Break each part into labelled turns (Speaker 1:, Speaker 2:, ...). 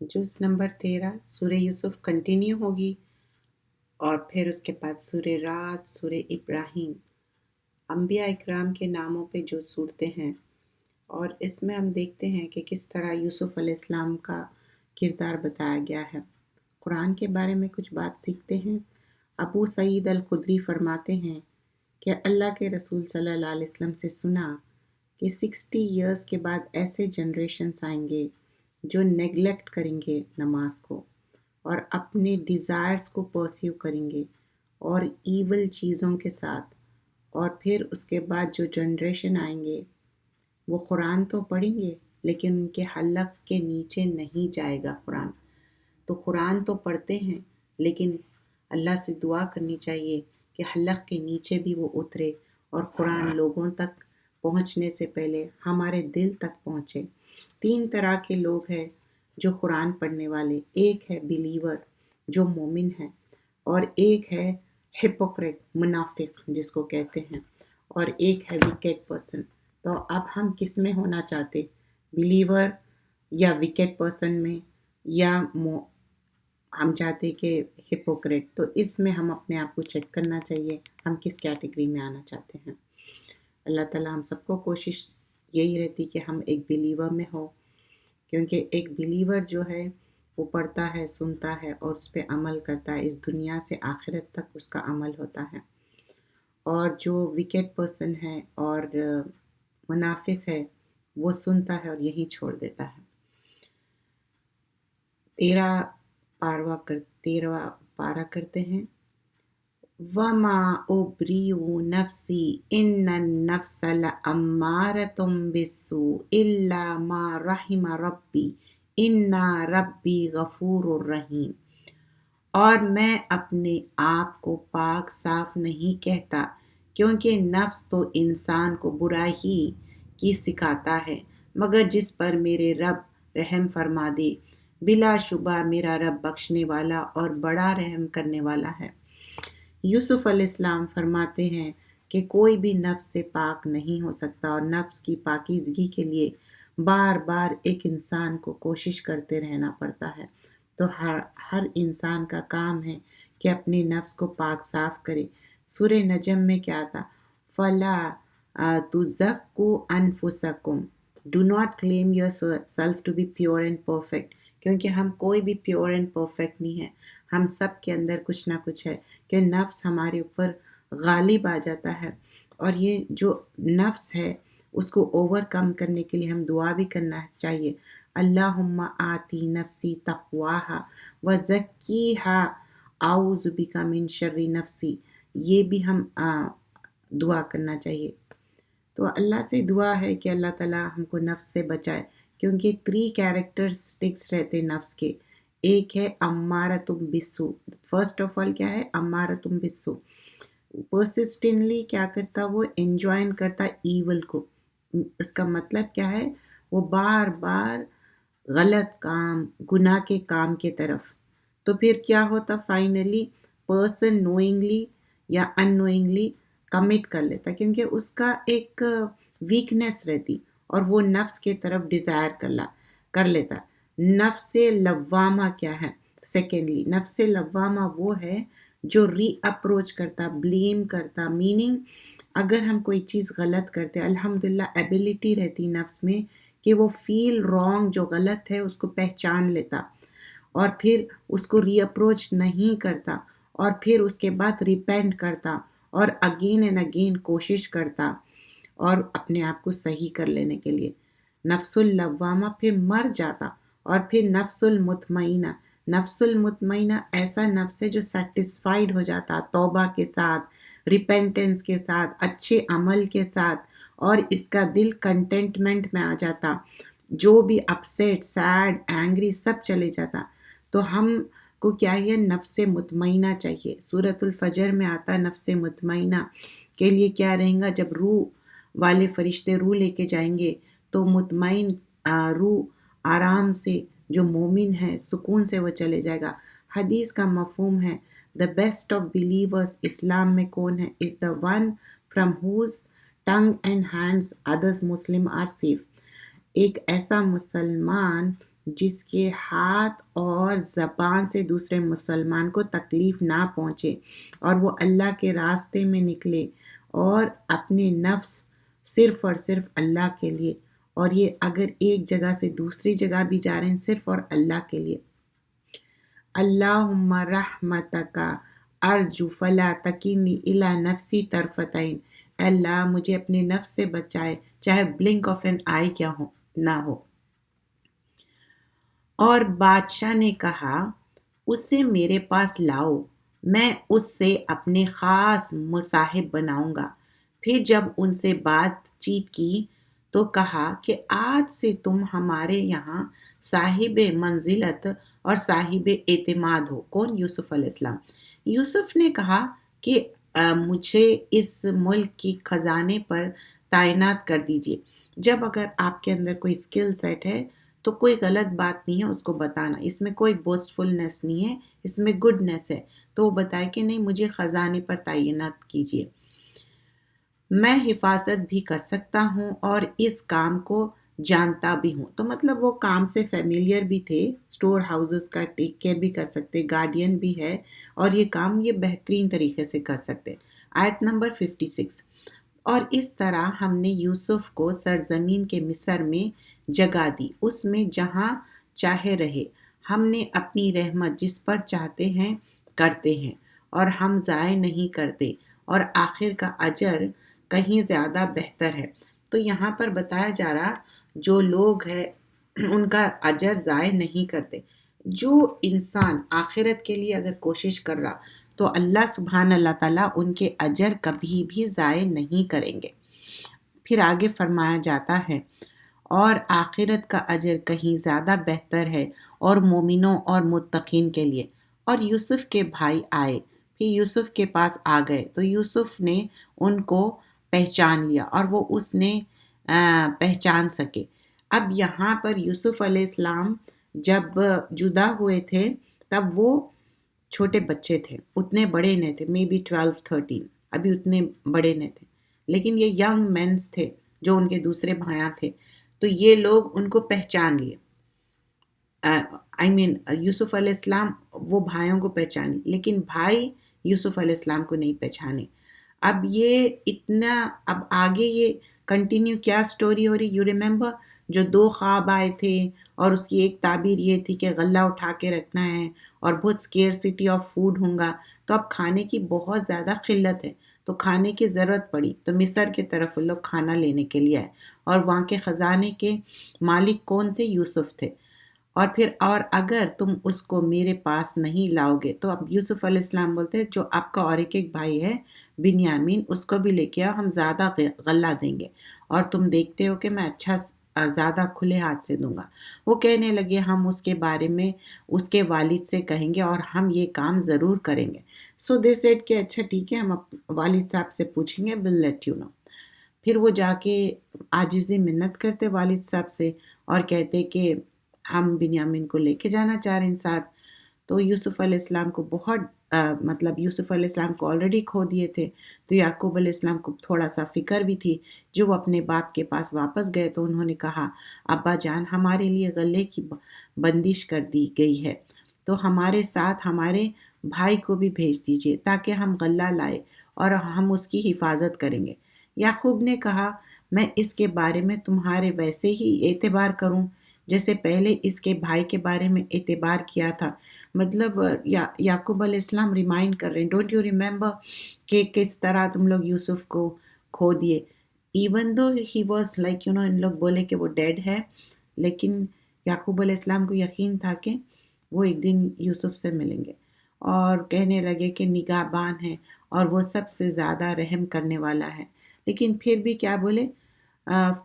Speaker 1: جز نمبر 13 سورہ یوسف کنٹینیو ہوگی اور پھر اس کے بعد سورہ رات، سورہ ابراہیم، انبیاء اکرام کے ناموں پہ جو صورتیں ہیں، اور اس میں ہم دیکھتے ہیں کہ کس طرح یوسف علیہ السلام کا کردار بتایا گیا ہے۔ قرآن کے بارے میں کچھ بات سیکھتے ہیں۔ ابو سعید الخدری فرماتے ہیں کہ اللہ کے رسول صلی اللہ علیہ وسلم سے سنا کہ 60 ایئرس کے بعد ایسے جنریشنز آئیں گے جو نیگلیکٹ کریں گے نماز کو اور اپنے ڈیزائرز کو پرسیو کریں گے اور ایول چیزوں کے ساتھ، اور پھر اس کے بعد جو جنریشن آئیں گے وہ قرآن تو پڑھیں گے لیکن ان کے حلق کے نیچے نہیں جائے گا قرآن۔ تو قرآن تو پڑھتے ہیں لیکن اللہ سے دعا کرنی چاہیے کہ حلق کے نیچے بھی وہ اترے اور قرآن لوگوں تک پہنچنے سے پہلے ہمارے دل تک پہنچے۔ 3 طرح کے لوگ ہیں جو قرآن پڑھنے والے، ایک ہے بلیور جو مومن ہے، اور ایک ہے ہپوکریٹ منافق جس کو کہتے ہیں، اور ایک ہے وکٹ پرسن۔ تو اب ہم کس میں ہونا چاہتے، بلیور یا وکٹ پرسن میں، یا ہم چاہتے کہ ہپوکریٹ؟ تو اس میں ہم اپنے آپ کو چیک کرنا چاہیے ہم کس کیٹیگری میں آنا چاہتے ہیں۔ اللہ تعالیٰ ہم سب کو کوشش یہی رہتی کہ ہم ایک بلیور میں ہو، کیونکہ ایک بلیور جو ہے وہ پڑھتا ہے، سنتا ہے اور اس پہ عمل کرتا ہے، اس دنیا سے آخرت تک اس کا عمل ہوتا ہے۔ اور جو وکٹ پرسن ہے اور منافق ہے وہ سنتا ہے اور یہی چھوڑ دیتا ہے۔ 13واں پارہ کرتے ہیں۔ وَمَا أُبْرِئُ نَفْسِي إِنَّ النَّفْسَ لَأَمَّارَةٌ بِالسُّوءِ إِلَّا مَا رَحِمَ رَبِّي إِنَّ رَبِّي غَفُورٌ رَحِيمٌ۔ اور میں اپنے آپ کو پاک صاف نہیں کہتا، کیونکہ نفس تو انسان کو برائی کی سکھاتا ہے، مگر جس پر میرے رب رحم فرما دے، بلا شبہ میرا رب بخشنے والا اور بڑا رحم کرنے والا ہے۔ یوسف علیہ السلام فرماتے ہیں کہ کوئی بھی نفس سے پاک نہیں ہو سکتا، اور نفس کی پاکیزگی کے لیے بار بار ایک انسان کو کوشش کرتے رہنا پڑتا ہے۔ تو ہر انسان کا کام ہے کہ اپنے نفس کو پاک صاف کرے۔ سورہ نجم میں کیا تھا؟ فَلَا تُزَكُّوا أَنفُسَكُمْ Do not claim yourself to be pure and perfect، کیونکہ ہم کوئی بھی پیور اینڈ پرفیکٹ نہیں ہے۔ ہم سب کے اندر کچھ نہ کچھ ہے کہ نفس ہمارے اوپر غالب آ جاتا ہے، اور یہ جو نفس ہے اس کو اوور کم کرنے کے لیے ہم دعا بھی کرنا چاہیے۔ اللہم آتی نفسی تقواہا وزکیہا اعوذ بک من شر نفسی، یہ بھی ہم دعا کرنا چاہیے۔ تو اللہ سے دعا ہے کہ اللہ تعالیٰ ہم کو نفس سے بچائے، کیونکہ 3 کیریکٹرسٹکس رہتے نفس کے۔ ایک ہے امارتم بالسو، فرسٹ آف آل کیا ہے؟ امارتم بالسو، پرسسٹنٹلی کیا کرتا؟ وہ انجوائن کرتا ایول کو۔ اس کا مطلب کیا ہے؟ وہ بار بار غلط کام، گناہ کے کام کے طرف۔ تو پھر کیا ہوتا؟ فائنلی پرسن نوئنگلی یا ان نوئنگلی کمٹ کر لیتا، کیونکہ اس کا ایک ویکنیس رہتی اور وہ نفس کے طرف ڈیزائر کر لیتا۔ نفس لوامہ کیا ہے؟ سیکنڈلی نفس لوامہ وہ ہے جو ری اپروچ کرتا، بلیم کرتا، میننگ اگر ہم کوئی چیز غلط کرتے، الحمدللہ ایبیلٹی رہتی نفس میں کہ وہ فیل رانگ، جو غلط ہے اس کو پہچان لیتا اور پھر اس کو ری اپروچ نہیں کرتا، اور پھر اس کے بعد ریپینٹ کرتا اور اگین اینڈ اگین کوشش کرتا اور اپنے آپ کو صحیح کر لینے کے لیے۔ نفس اللوامہ پھر مر جاتا، اور پھر نفس المطمئنہ۔ نفس المطمئنہ ایسا نفس ہے جو سیٹسفائیڈ ہو جاتا توبہ کے ساتھ، ریپینٹنس کے ساتھ، اچھے عمل کے ساتھ، اور اس کا دل کنٹینٹمنٹ میں آ جاتا، جو بھی اپسیٹ، سیڈ، اینگری سب چلے جاتا۔ تو ہم کو کیا ہے؟ نفس مطمئنہ چاہیے۔ سورۃ الفجر میں آتا نفس مطمئنہ کے لیے کیا رہیں گا؟ جب روح والے فرشتے روح لے کے جائیں گے تو مطمئن روح آرام سے، جو مومن ہے سکون سے وہ چلے جائے گا۔ حدیث کا مفہوم ہے the best of believers اسلام میں کون ہے؟ is the one from whose tongue and hands others Muslim are safe۔ ایک ایسا مسلمان جس کے ہاتھ اور زبان سے دوسرے مسلمان کو تکلیف نہ پہنچے اور وہ اللہ کے راستے میں نکلے اور اپنے نفس صرف اور صرف اللہ کے لیے، اور یہ اگر ایک جگہ سے دوسری جگہ بھی جا رہے ہیں صرف اور اللہ کے لیے۔ اللہم رحمتک ارجو فلا تکلنی الی نفسی طرفت عین، اے اللہ مجھے اپنے نفس سے بچائے چاہے بلنک آف این آئی کیا ہو نہ ہو۔ اور بادشاہ نے کہا اسے میرے پاس لاؤ، میں اس سے اپنے خاص مصاحب بناؤں گا۔ پھر جب ان سے بات چیت کی تو کہا کہ آج سے تم ہمارے یہاں صاحب منزلت اور صاحب اعتماد ہو۔ کون؟ یوسف علیہ السلام۔ یوسف نے کہا کہ مجھے اس ملک کی خزانے پر تعینات کر دیجئے۔ جب اگر آپ کے اندر کوئی اسکل سیٹ ہے تو کوئی غلط بات نہیں ہے اس کو بتانا، اس میں کوئی بوسٹفلنس نہیں ہے، اس میں گڈنس ہے، تو وہ بتائے کہ نہیں مجھے خزانے پر تعینات کیجئے، میں حفاظت بھی کر سکتا ہوں اور اس کام کو جانتا بھی ہوں۔ تو مطلب وہ کام سے فیملیئر بھی تھے، سٹور ہاؤسز کا ٹیک کیئر بھی کر سکتے، گارڈین بھی ہے، اور یہ کام یہ بہترین طریقے سے کر سکتے۔ آیت نمبر 56۔ اور اس طرح ہم نے یوسف کو سرزمین کے مصر میں جگہ دی، اس میں جہاں چاہے رہے، ہم نے اپنی رحمت جس پر چاہتے ہیں کرتے ہیں، اور ہم ضائع نہیں کرتے، اور آخر کا اجر کہیں زیادہ بہتر ہے۔ تو یہاں پر بتایا جا رہا جو لوگ ہیں ان کا اجر ضائع نہیں کرتے۔ جو انسان آخرت کے لیے اگر کوشش کر رہا تو اللہ سبحانہ اللہ تعالیٰ ان کے اجر کبھی بھی ضائع نہیں کریں گے۔ پھر آگے فرمایا جاتا ہے اور آخرت کا اجر کہیں زیادہ بہتر ہے اور مومنوں اور متقین کے لیے۔ اور یوسف کے بھائی آئے، پھر یوسف کے پاس آ گئے تو یوسف نے ان کو پہچان لیا اور وہ اس نے پہچان سکے۔ اب یہاں پر یوسف علیہ السلام جب جدا ہوئے تھے تب وہ چھوٹے بچے تھے، اتنے بڑے نہیں تھے، مے بی 12-13، ابھی اتنے بڑے نہیں تھے، لیکن یہ ینگ مینس تھے جو ان کے دوسرے بھائیاں تھے، تو یہ لوگ ان کو پہچان لیے۔ یوسف علیہ السلام وہ بھائیوں کو پہچانے، لیکن بھائی یوسف علیہ السلام کو نہیں پہچانے۔ اب یہ اتنا، اب آگے یہ کنٹینیو کیا سٹوری ہو رہی، یو ریممبر جو 2 خواب آئے تھے اور اس کی ایک تعبیر یہ تھی کہ غلہ اٹھا کے رکھنا ہے اور بہت اسکیئرسٹی آف فوڈ ہوں گا، تو اب کھانے کی بہت زیادہ قلت ہے، تو کھانے کی ضرورت پڑی، تو مصر کی طرف لوگ کھانا لینے کے لیے آئے، اور وہاں کے خزانے کے مالک کون تھے؟ یوسف تھے۔ اور پھر اور اگر تم اس کو میرے پاس نہیں لاؤ گے، تو اب یوسف علیہ السلام بولتے ہیں جو آپ کا اور ایک بھائی ہے بنیامین، اس کو بھی لے کے آؤ، ہم زیادہ غلہ دیں گے، اور تم دیکھتے ہو کہ میں اچھا زیادہ کھلے ہاتھ سے دوں گا۔ وہ کہنے لگے ہم اس کے بارے میں اس کے والد سے کہیں گے اور ہم یہ کام ضرور کریں گے۔ سو دے سیڈ کہ اچھا ٹھیک ہے، ہم والد صاحب سے پوچھیں گے، ول لیٹ یو نو۔ پھر وہ جا کے عاجزی منت کرتے والد صاحب سے اور کہتے کہ ہم بنیامین کو لے کے جانا چاہ رہے ہیں ساتھ۔ تو یوسف علیہ السلام کو بہت مطلب یوسف علیہ السلام کو آلریڈی کھو دیے تھے، تو یعقوب علیہ السلام کو تھوڑا سا فکر بھی تھی۔ جو وہ اپنے باپ کے پاس واپس گئے تو انہوں نے کہا ابا جان ہمارے لیے غلے کی بندش کر دی گئی ہے، تو ہمارے ساتھ ہمارے بھائی کو بھی بھیج دیجئے تاکہ ہم غلہ لائے اور ہم اس کی حفاظت کریں گے۔ یعقوب نے کہا میں اس کے بارے میں تمہارے ویسے ہی اعتبار کروں جیسے پہلے اس کے بھائی کے بارے میں اعتبار کیا تھا۔ مطلب یعقوب علیہ السلام ریمائنڈ کر رہے ہیں، ڈونٹ یو ریممبر کہ کس طرح تم لوگ یوسف کو کھو دیے، even though he was like ان لوگ بولے کہ وہ ڈیڈ ہے، لیکن یعقوب علیہ السلام کو یقین تھا کہ وہ ایک دن یوسف سے ملیں گے، اور کہنے لگے کہ نگہبان ہے اور وہ سب سے زیادہ رحم کرنے والا ہے، لیکن پھر بھی کیا بولے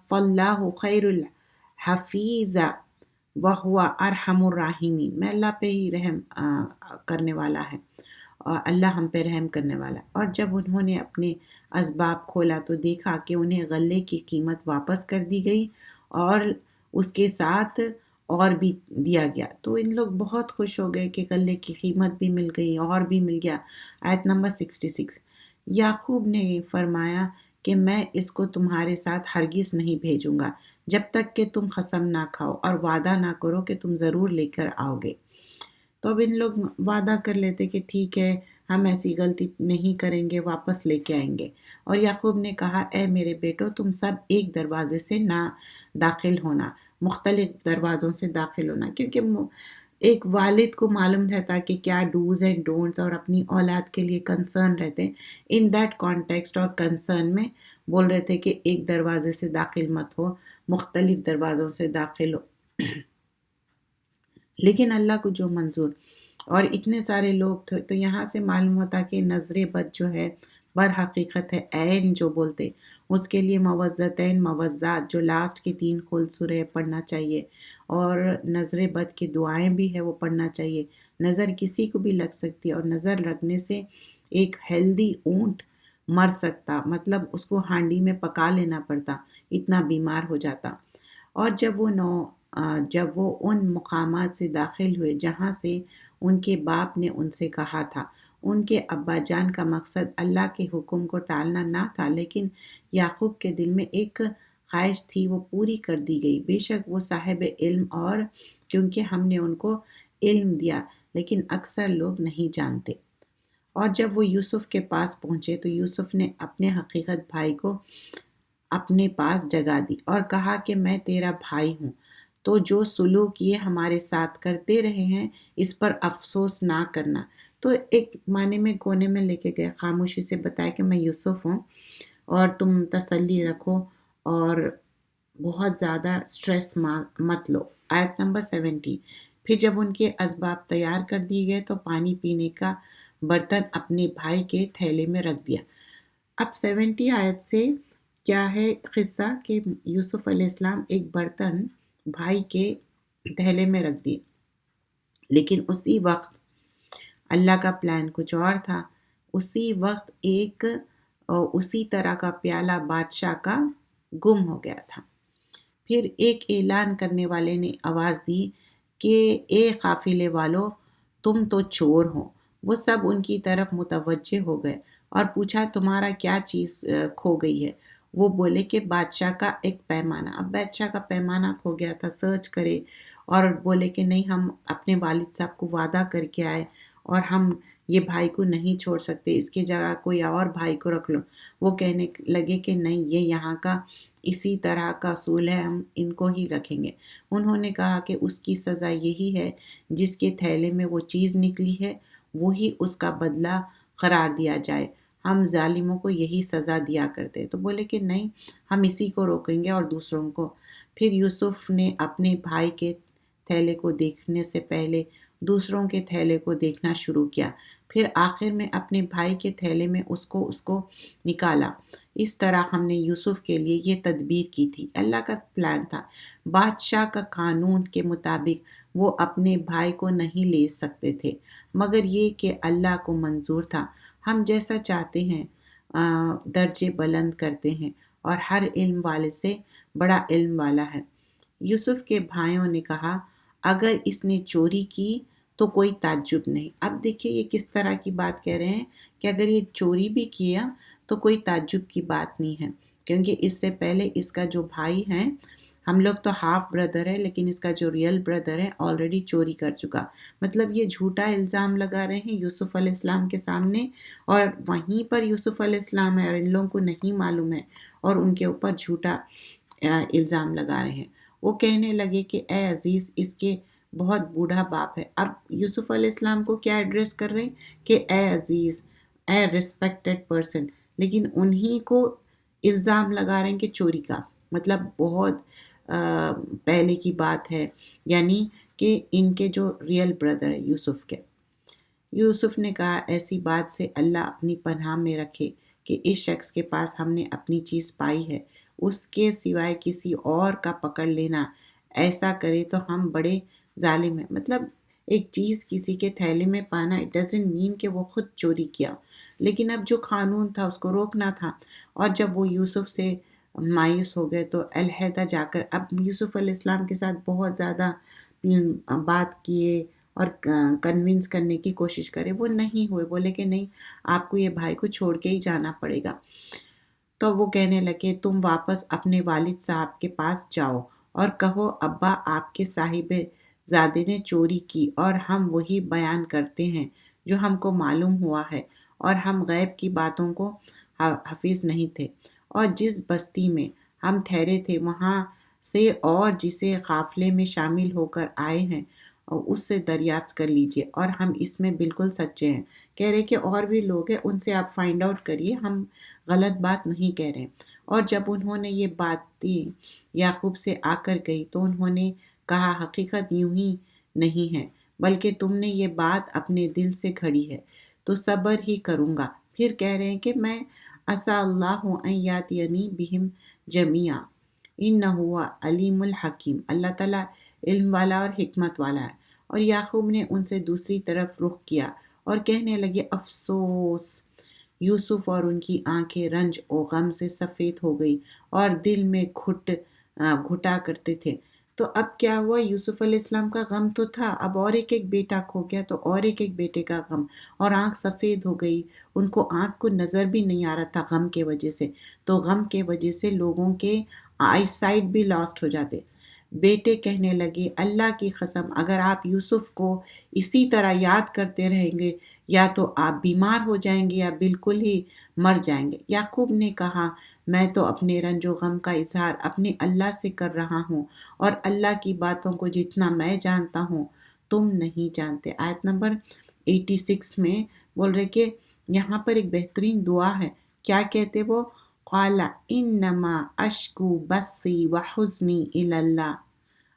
Speaker 1: فاللہ خیر الحفیظ وہو ارحم الراحمین، میں اللہ پہ ہی رحم کرنے والا ہے اور اللہ ہم پہ رحم کرنے والا ہے۔ اور جب انہوں نے اپنے اسباب کھولا تو دیکھا کہ انہیں غلے کی قیمت واپس کر دی گئی اور اس کے ساتھ اور بھی دیا گیا، تو ان لوگ بہت خوش ہو گئے کہ غلے کی قیمت بھی مل گئی اور بھی مل گیا۔ آیت نمبر 66۔ یعقوب نے فرمایا کہ میں اس کو تمہارے ساتھ ہرگز نہیں بھیجوں گا جب تک کہ تم قسم نہ کھاؤ اور وعدہ نہ کرو کہ تم ضرور لے کر آؤ گے۔ تو اب ان لوگ وعدہ کر لیتے کہ ٹھیک ہے ہم ایسی غلطی نہیں کریں گے، واپس لے کے آئیں گے۔ اور یعقوب نے کہا اے میرے بیٹو تم سب ایک دروازے سے نہ داخل ہونا، مختلف دروازوں سے داخل ہونا، کیونکہ ایک والد کو معلوم رہتا کہ کیا ڈوز اینڈ ڈونٹس اور اپنی اولاد کے لیے کنسرن رہتے ہیں۔ ان دیٹ کانٹیکسٹ اور کنسرن میں بول رہے تھے کہ ایک دروازے سے داخل مت ہو، مختلف دروازوں سے داخل ہو۔ لیکن اللہ کو جو منظور، اور اتنے سارے لوگ تھے تو یہاں سے معلوم ہوتا کہ نظر بد جو ہے بر حقیقت ہے، عین جو بولتے اس کے لیے موزتین موزات جو لاسٹ کی 3 خل سورہ پڑھنا چاہیے، اور نظر بد کی دعائیں بھی ہے وہ پڑھنا چاہیے۔ نظر کسی کو بھی لگ سکتی ہے، اور نظر لگنے سے ایک ہیلدی اونٹ مر سکتا، مطلب اس کو ہانڈی میں پکا لینا پڑتا، اتنا بیمار ہو جاتا۔ اور جب وہ ان مقامات سے داخل ہوئے جہاں سے ان کے باپ نے ان سے کہا تھا، ان کے ابا جان کا مقصد اللہ کے حکم کو ٹالنا نہ تھا، لیکن یعقوب کے دل میں ایک خواہش تھی، وہ پوری کر دی گئی۔ بے شک وہ صاحب علم، اور کیونکہ ہم نے ان کو علم دیا، لیکن اکثر لوگ نہیں جانتے۔ اور جب وہ یوسف کے پاس پہنچے تو یوسف نے اپنے حقیقت بھائی کو اپنے پاس جگہ دی اور کہا کہ میں تیرا بھائی ہوں، تو جو سلوک یہ ہمارے ساتھ کرتے رہے ہیں اس پر افسوس نہ کرنا۔ تو ایک معنی میں کونے میں لے کے گئے، خاموشی سے بتایا کہ میں یوسف ہوں اور تم تسلی رکھو اور بہت زیادہ سٹریس مت لو۔ آیت نمبر 70۔ پھر جب ان کے اسباب تیار کر دیے گئے تو پانی پینے کا برتن اپنے بھائی کے تھیلے میں رکھ دیا۔ اب 70 آیت سے کیا ہے قصہ کہ یوسف علیہ السلام ایک برتن بھائی کے تھیلے میں رکھ دیے، لیکن اسی وقت اللہ کا پلان کچھ اور تھا۔ اسی وقت اسی طرح کا پیالہ بادشاہ کا گم ہو گیا تھا۔ پھر ایک اعلان کرنے والے نے آواز دی کہ اے قافلے والو، تم تو چور ہو۔ وہ سب ان کی طرف متوجہ ہو گئے اور پوچھا تمہارا کیا چیز کھو گئی ہے؟ وہ بولے کہ بادشاہ کا ایک پیمانہ۔ اب بادشاہ کا پیمانہ کھو گیا تھا، سرچ کرے اور بولے کہ نہیں، ہم اپنے والد صاحب کو وعدہ کر کے آئے اور ہم یہ بھائی کو نہیں چھوڑ سکتے، اس کی جگہ کوئی اور بھائی کو رکھ لو۔ وہ کہنے لگے کہ نہیں، یہ یہاں کا اسی طرح کا اصول ہے، ہم ان کو ہی رکھیں گے۔ انہوں نے کہا کہ اس کی سزا یہی ہے، جس کے تھیلے میں وہ چیز نکلی ہے وہی اس کا بدلہ قرار دیا جائے، ہم ظالموں کو یہی سزا دیا کرتے۔ تو بولے کہ نہیں، ہم اسی کو روکیں گے اور دوسروں کو۔ پھر یوسف نے اپنے بھائی کے تھیلے کو دیکھنے سے پہلے دوسروں کے تھیلے کو دیکھنا شروع کیا، پھر آخر میں اپنے بھائی کے تھیلے میں اس کو نکالا۔ اس طرح ہم نے یوسف کے لیے یہ تدبیر کی تھی۔ اللہ کا پلان تھا۔ بادشاہ کا قانون کے مطابق وہ اپنے بھائی کو نہیں لے سکتے تھے، مگر یہ کہ اللہ کو منظور تھا۔ ہم جیسا چاہتے ہیں درجے بلند کرتے ہیں، اور ہر علم والے سے بڑا علم والا ہے۔ یوسف کے بھائیوں نے کہا اگر اس نے چوری کی تو کوئی تعجب نہیں۔ اب دیکھیے یہ کس طرح کی بات کہہ رہے ہیں کہ اگر یہ چوری بھی کیا تو کوئی تعجب کی بات نہیں ہے، کیونکہ اس سے پہلے اس کا جو بھائی ہے، ہم لوگ تو ہاف بردر ہے، لیکن اس کا جو ریئل بردر ہے آلریڈی چوری کر چکا۔ مطلب یہ جھوٹا الزام لگا رہے ہیں یوسف علیہ السلام کے سامنے، اور وہیں پر یوسف علیہ السلام ہے اور ان لوگوں کو نہیں معلوم ہے، اور ان کے اوپر جھوٹا الزام لگا رہے ہیں۔ وہ کہنے لگے کہ اے عزیز، اس کے بہت بوڑھا باپ ہے۔ اب یوسف علیہ السلام کو کیا ایڈریس کر رہے ہیں کہ اے عزیز، اے ریسپیکٹڈ پرسن، لیکن انہی کو الزام لگا رہے ہیں کہ چوری کا، مطلب بہت پہلے کی بات ہے، یعنی کہ ان کے جو ریئل بردر ہے یوسف کے۔ یوسف نے کہا ایسی بات سے اللہ اپنی پناہ میں رکھے کہ اس شخص کے پاس ہم نے اپنی چیز پائی ہے، اس کے سوائے کسی اور کا پکڑ لینا، ایسا کرے تو ہم بڑے ظالم ہیں۔ مطلب ایک چیز کسی کے تھیلے میں پانا اٹ ڈزنٹ مین کہ وہ خود چوری کیا، لیکن اب جو قانون تھا اس کو روکنا تھا۔ اور جب وہ یوسف سے مایوس ہو گئے تو علیحدہ جا کر اب یوسف علیہ السلام کے ساتھ بہت زیادہ بات کیے اور کنونس کرنے کی کوشش کرے، وہ نہیں ہوئے، بولے کہ نہیں، آپ کو یہ بھائی کو چھوڑ کے ہی جانا پڑے گا۔ تو وہ کہنے لگے تم واپس اپنے والد صاحب کے پاس جاؤ اور کہو ابا آپ کے صاحب زادے نے چوری کی اور ہم وہی بیان کرتے ہیں جو ہم کو معلوم ہوا ہے اور ہم غیب کی باتوں کو حفیظ نہیں تھے، اور جس بستی میں ہم ٹھہرے تھے وہاں سے اور جسے قافلے میں شامل ہو کر آئے ہیں اور اس سے دریافت کر لیجئے، اور ہم اس میں بالکل سچے ہیں۔ کہہ رہے کہ اور بھی لوگ ہیں، ان سے آپ فائنڈ آؤٹ کریے، ہم غلط بات نہیں کہہ رہے۔ اور جب انہوں نے یہ باتیں یعقوب سے آ کر کہی تو انہوں نے کہا حقیقت یوں ہی نہیں ہے، بلکہ تم نے یہ بات اپنے دل سے گھڑی ہے، تو صبر ہی کروں گا۔ پھر کہہ رہے ہیں کہ میں عسیٰ اللہ ان یاتینی بہم جمیعا انہ ہوا علیم الحکیم، اللہ تعالیٰ علم والا اور حکمت والا ہے۔ اور یعقوب نے ان سے دوسری طرف رخ کیا اور کہنے لگے افسوس، یوسف اور ان کی آنکھیں رنج و غم سے سفید ہو گئی اور دل میں گھٹا کرتے تھے۔ تو اب کیا ہوا، یوسف علیہ السلام کا غم تو تھا، اب اور ایک بیٹا کھو گیا تو اور ایک بیٹے کا غم، اور آنکھ سفید ہو گئی، ان کو آنکھ کو نظر بھی نہیں آ رہا تھا غم کے وجہ سے۔ تو غم کے وجہ سے لوگوں کے آئی سائٹ بھی لاسٹ ہو جاتے۔ بیٹے کہنے لگے اللہ کی قسم اگر آپ یوسف کو اسی طرح یاد کرتے رہیں گے یا تو آپ بیمار ہو جائیں گے یا بالکل ہی مر جائیں گے۔ یعقوب نے کہا میں تو اپنے رنج و غم کا اظہار اپنے اللہ سے کر رہا ہوں، اور اللہ کی باتوں کو جتنا میں جانتا ہوں تم نہیں جانتے۔ آیت نمبر 86 میں بول رہے کہ یہاں پر ایک بہترین دعا ہے۔ کیا کہتے وہ؟ قال انما اشکو بثی وحزنی الی اللہ،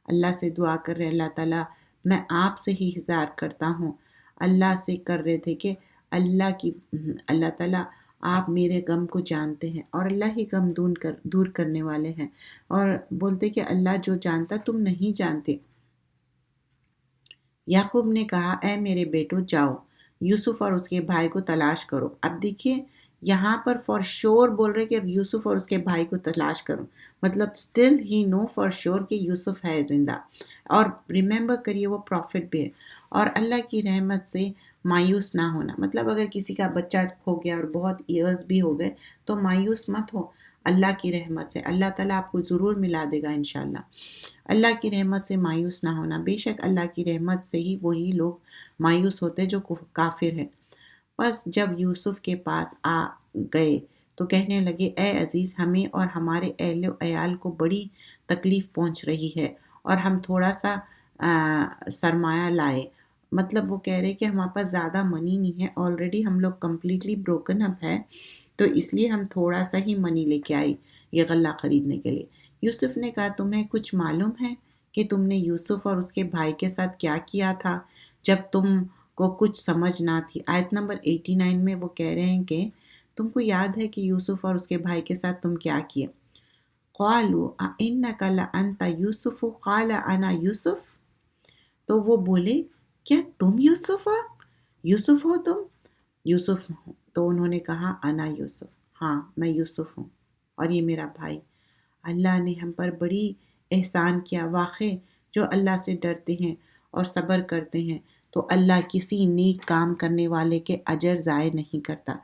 Speaker 1: اللہ سے دعا کر رہے اللہ تعالیٰ میں آپ سے ہی اظہار کرتا ہوں۔ اللہ سے کر رہے تھے کہ اللہ تعالیٰ آپ میرے غم کو جانتے ہیں اور اللہ ہی غم دور کرنے والے ہیں، اور بولتے کہ اللہ جو جانتا تم نہیں جانتے۔ یعقوب نے کہا اے میرے بیٹو جاؤ یوسف اور اس کے بھائی کو تلاش کرو۔ اب دیکھیے یہاں پر فار شور بول رہے کہ یوسف اور اس کے بھائی کو تلاش کرو، مطلب still he know for sure کہ یوسف ہے زندہ، اور ریممبر کریے وہ پروفٹ بھی ہے۔ اور اللہ کی رحمت سے مایوس نہ ہونا، مطلب اگر کسی کا بچہ کھو گیا اور بہت ایئرز بھی ہو گئے تو مایوس مت ہو، اللہ کی رحمت سے اللہ تعالیٰ آپ کو ضرور ملا دے گا انشاءاللہ۔ اللہ کی رحمت سے مایوس نہ ہونا، بے شک اللہ کی رحمت سے ہی وہی لوگ مایوس ہوتے جو کافر ہیں۔ بس جب یوسف کے پاس آ گئے تو کہنے لگے اے عزیز ہمیں اور ہمارے اہل و عیال کو بڑی تکلیف پہنچ رہی ہے اور ہم تھوڑا سا سرمایہ لائے، مطلب وہ کہہ رہے کہ ہمارے پاس زیادہ منی نہیں ہے، آلریڈی ہم لوگ کمپلیٹلی بروکن اپ ہے، تو اس لیے ہم تھوڑا سا ہی منی لے کے آئے یہ غلہ خریدنے کے لیے۔ یوسف نے کہا تمہیں کچھ معلوم ہے کہ تم نے یوسف اور اس کے بھائی کے ساتھ کیا کیا تھا جب تم کو کچھ سمجھ نہ تھی؟ آیت نمبر 89 میں وہ کہہ رہے ہیں کہ تم کو یاد ہے کہ یوسف اور اس کے بھائی کے ساتھ تم کیا کیے؟ قالوا اِنَّكَ لَأَنْتَ یوسف قال انا یوسف، تو وہ بولے کیا تم یوسف ہو؟ یوسف ہو تم؟ یوسف ہوں۔ تو انہوں نے کہا انا یوسف، ہاں میں یوسف ہوں اور یہ میرا بھائی۔ اللہ نے ہم پر بڑی احسان کیا، واقع جو اللہ سے ڈرتے ہیں اور صبر کرتے ہیں تو اللہ کسی نیک کام کرنے والے کے اجر ضائع نہیں کرتا۔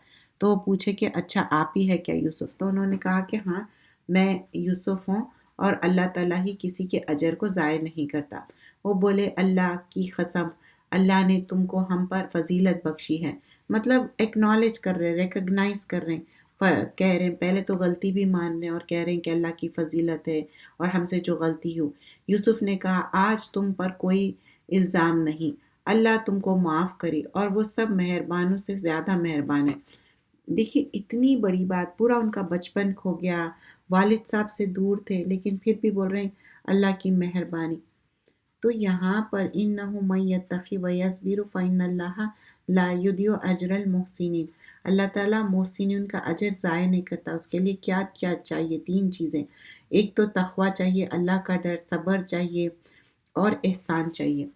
Speaker 1: تو وہ پوچھے کہ اچھا آپ ہی ہے کیا یوسف؟ تو انہوں نے کہا کہ ہاں میں یوسف ہوں اور اللہ تعالیٰ ہی کسی کے اجر کو ضائع نہیں کرتا۔ وہ بولے اللہ کی قسم اللہ نے تم کو ہم پر فضیلت بخشی ہے، مطلب ایکنالج کر رہے، ریکگنائز کر رہے ہیں، کہہ رہے ہیں پہلے تو غلطی بھی مان رہے ہیں اور کہہ رہے ہیں کہ اللہ کی فضیلت ہے اور ہم سے جو غلطی ہو۔ یوسف نے کہا آج تم پر کوئی الزام نہیں، اللہ تم کو معاف کرے اور وہ سب مہربانوں سے زیادہ مہربان ہے۔ دیکھیے اتنی بڑی بات، پورا ان کا بچپن کھو گیا، والد صاحب سے دور تھے لیکن پھر بھی بول رہے ہیں اللہ کی مہربانی۔ تو یہاں پر انہ من یتقی ویصبر فإن اللہ لا یضیع اجر المحسنین، اللہ تعالیٰ محسنین کا اجر ضائع نہیں کرتا۔ اس کے لیے کیا کیا چاہیے؟ 3 چیزیں، ایک تو تقوی چاہیے، اللہ کا ڈر، صبر چاہیے اور احسان چاہیے۔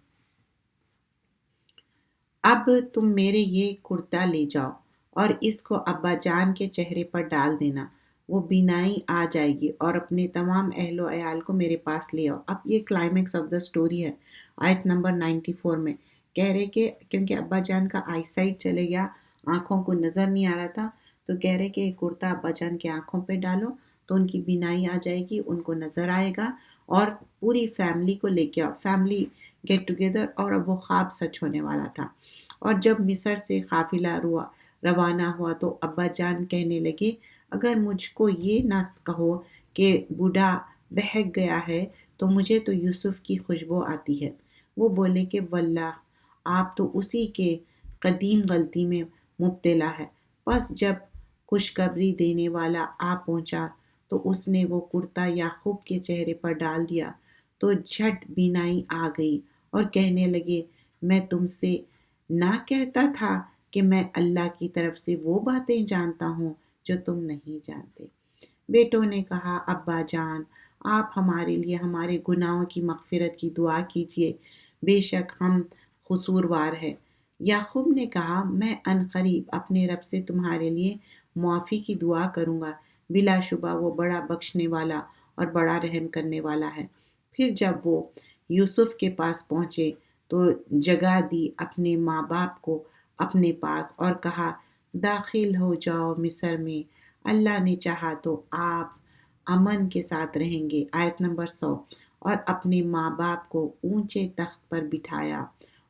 Speaker 1: اب تم میرے یہ کرتا لے جاؤ اور اس کو ابا جان کے چہرے پر ڈال دینا، وہ بینائی آ جائے گی، اور اپنے تمام اہل و عیال کو میرے پاس لے آؤ۔ اب یہ کلائمیکس آف دا سٹوری ہے آیت نمبر 94 میں، کہہ رہے کہ کیونکہ ابا جان کا آئی سائٹ چلے گیا، آنکھوں کو نظر نہیں آ رہا تھا، تو کہہ رہے کہ کرتا ابا جان کی آنکھوں پہ ڈالو تو ان کی بینائی آ جائے گی، ان کو نظر آئے گا، اور پوری فیملی کو لے کے آؤ، فیملی گیٹ ٹوگیدر، اور اب وہ خواب سچ ہونے والا تھا۔ اور جب مصر سے قافلہ روانہ ہوا تو ابا جان کہنے لگے اگر مجھ کو یہ نہ کہو کہ بوڑھا بہک گیا ہے تو مجھے تو یوسف کی خوشبو آتی ہے۔ وہ بولے کہ واللہ آپ تو اسی کے قدیم غلطی میں مبتلا ہے۔ پس جب خوشخبری دینے والا آ پہنچا تو اس نے وہ کرتا یعقوب کے چہرے پر ڈال دیا تو جھٹ بینائی آ گئی اور کہنے لگے میں تم سے نہ کہتا تھا کہ میں اللہ کی طرف سے وہ باتیں جانتا ہوں جو تم نہیں جانتے۔ بیٹوں نے کہا ابا جان آپ ہمارے لیے ہمارے گناہوں کی مغفرت کی دعا کیجیے، بے شک ہم قصوروار ہیں۔ یعقوب نے کہا میں عنقریب اپنے رب سے تمہارے لیے معافی کی دعا کروں گا، بلا شبہ وہ بڑا بخشنے والا اور بڑا رحم کرنے والا ہے۔ پھر جب وہ یوسف کے پاس پہنچے تو جگہ دی اپنے ماں باپ کو اپنے پاس اور کہا داخل ہو جاؤ مصر میں، اللہ نے چاہا تو آپ امن کے ساتھ رہیں گے۔ آیت نمبر 100۔ اور اپنے ماں باپ کو اونچے تخت پر بٹھایا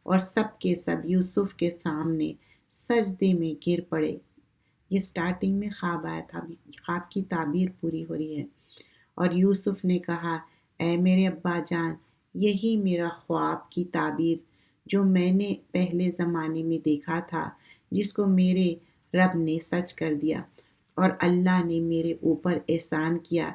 Speaker 1: اور سب کے سب یوسف کے سامنے سجدے میں گر پڑے۔ یہ سٹارٹنگ میں خواب آیا تھا، خواب کی تعبیر پوری ہو رہی ہے۔ اور یوسف نے کہا اے میرے ابا جان، یہی میرا خواب کی تعبیر جو میں نے پہلے زمانے میں دیکھا تھا، جس کو میرے رب نے سچ کر دیا، اور اللہ نے میرے اوپر احسان کیا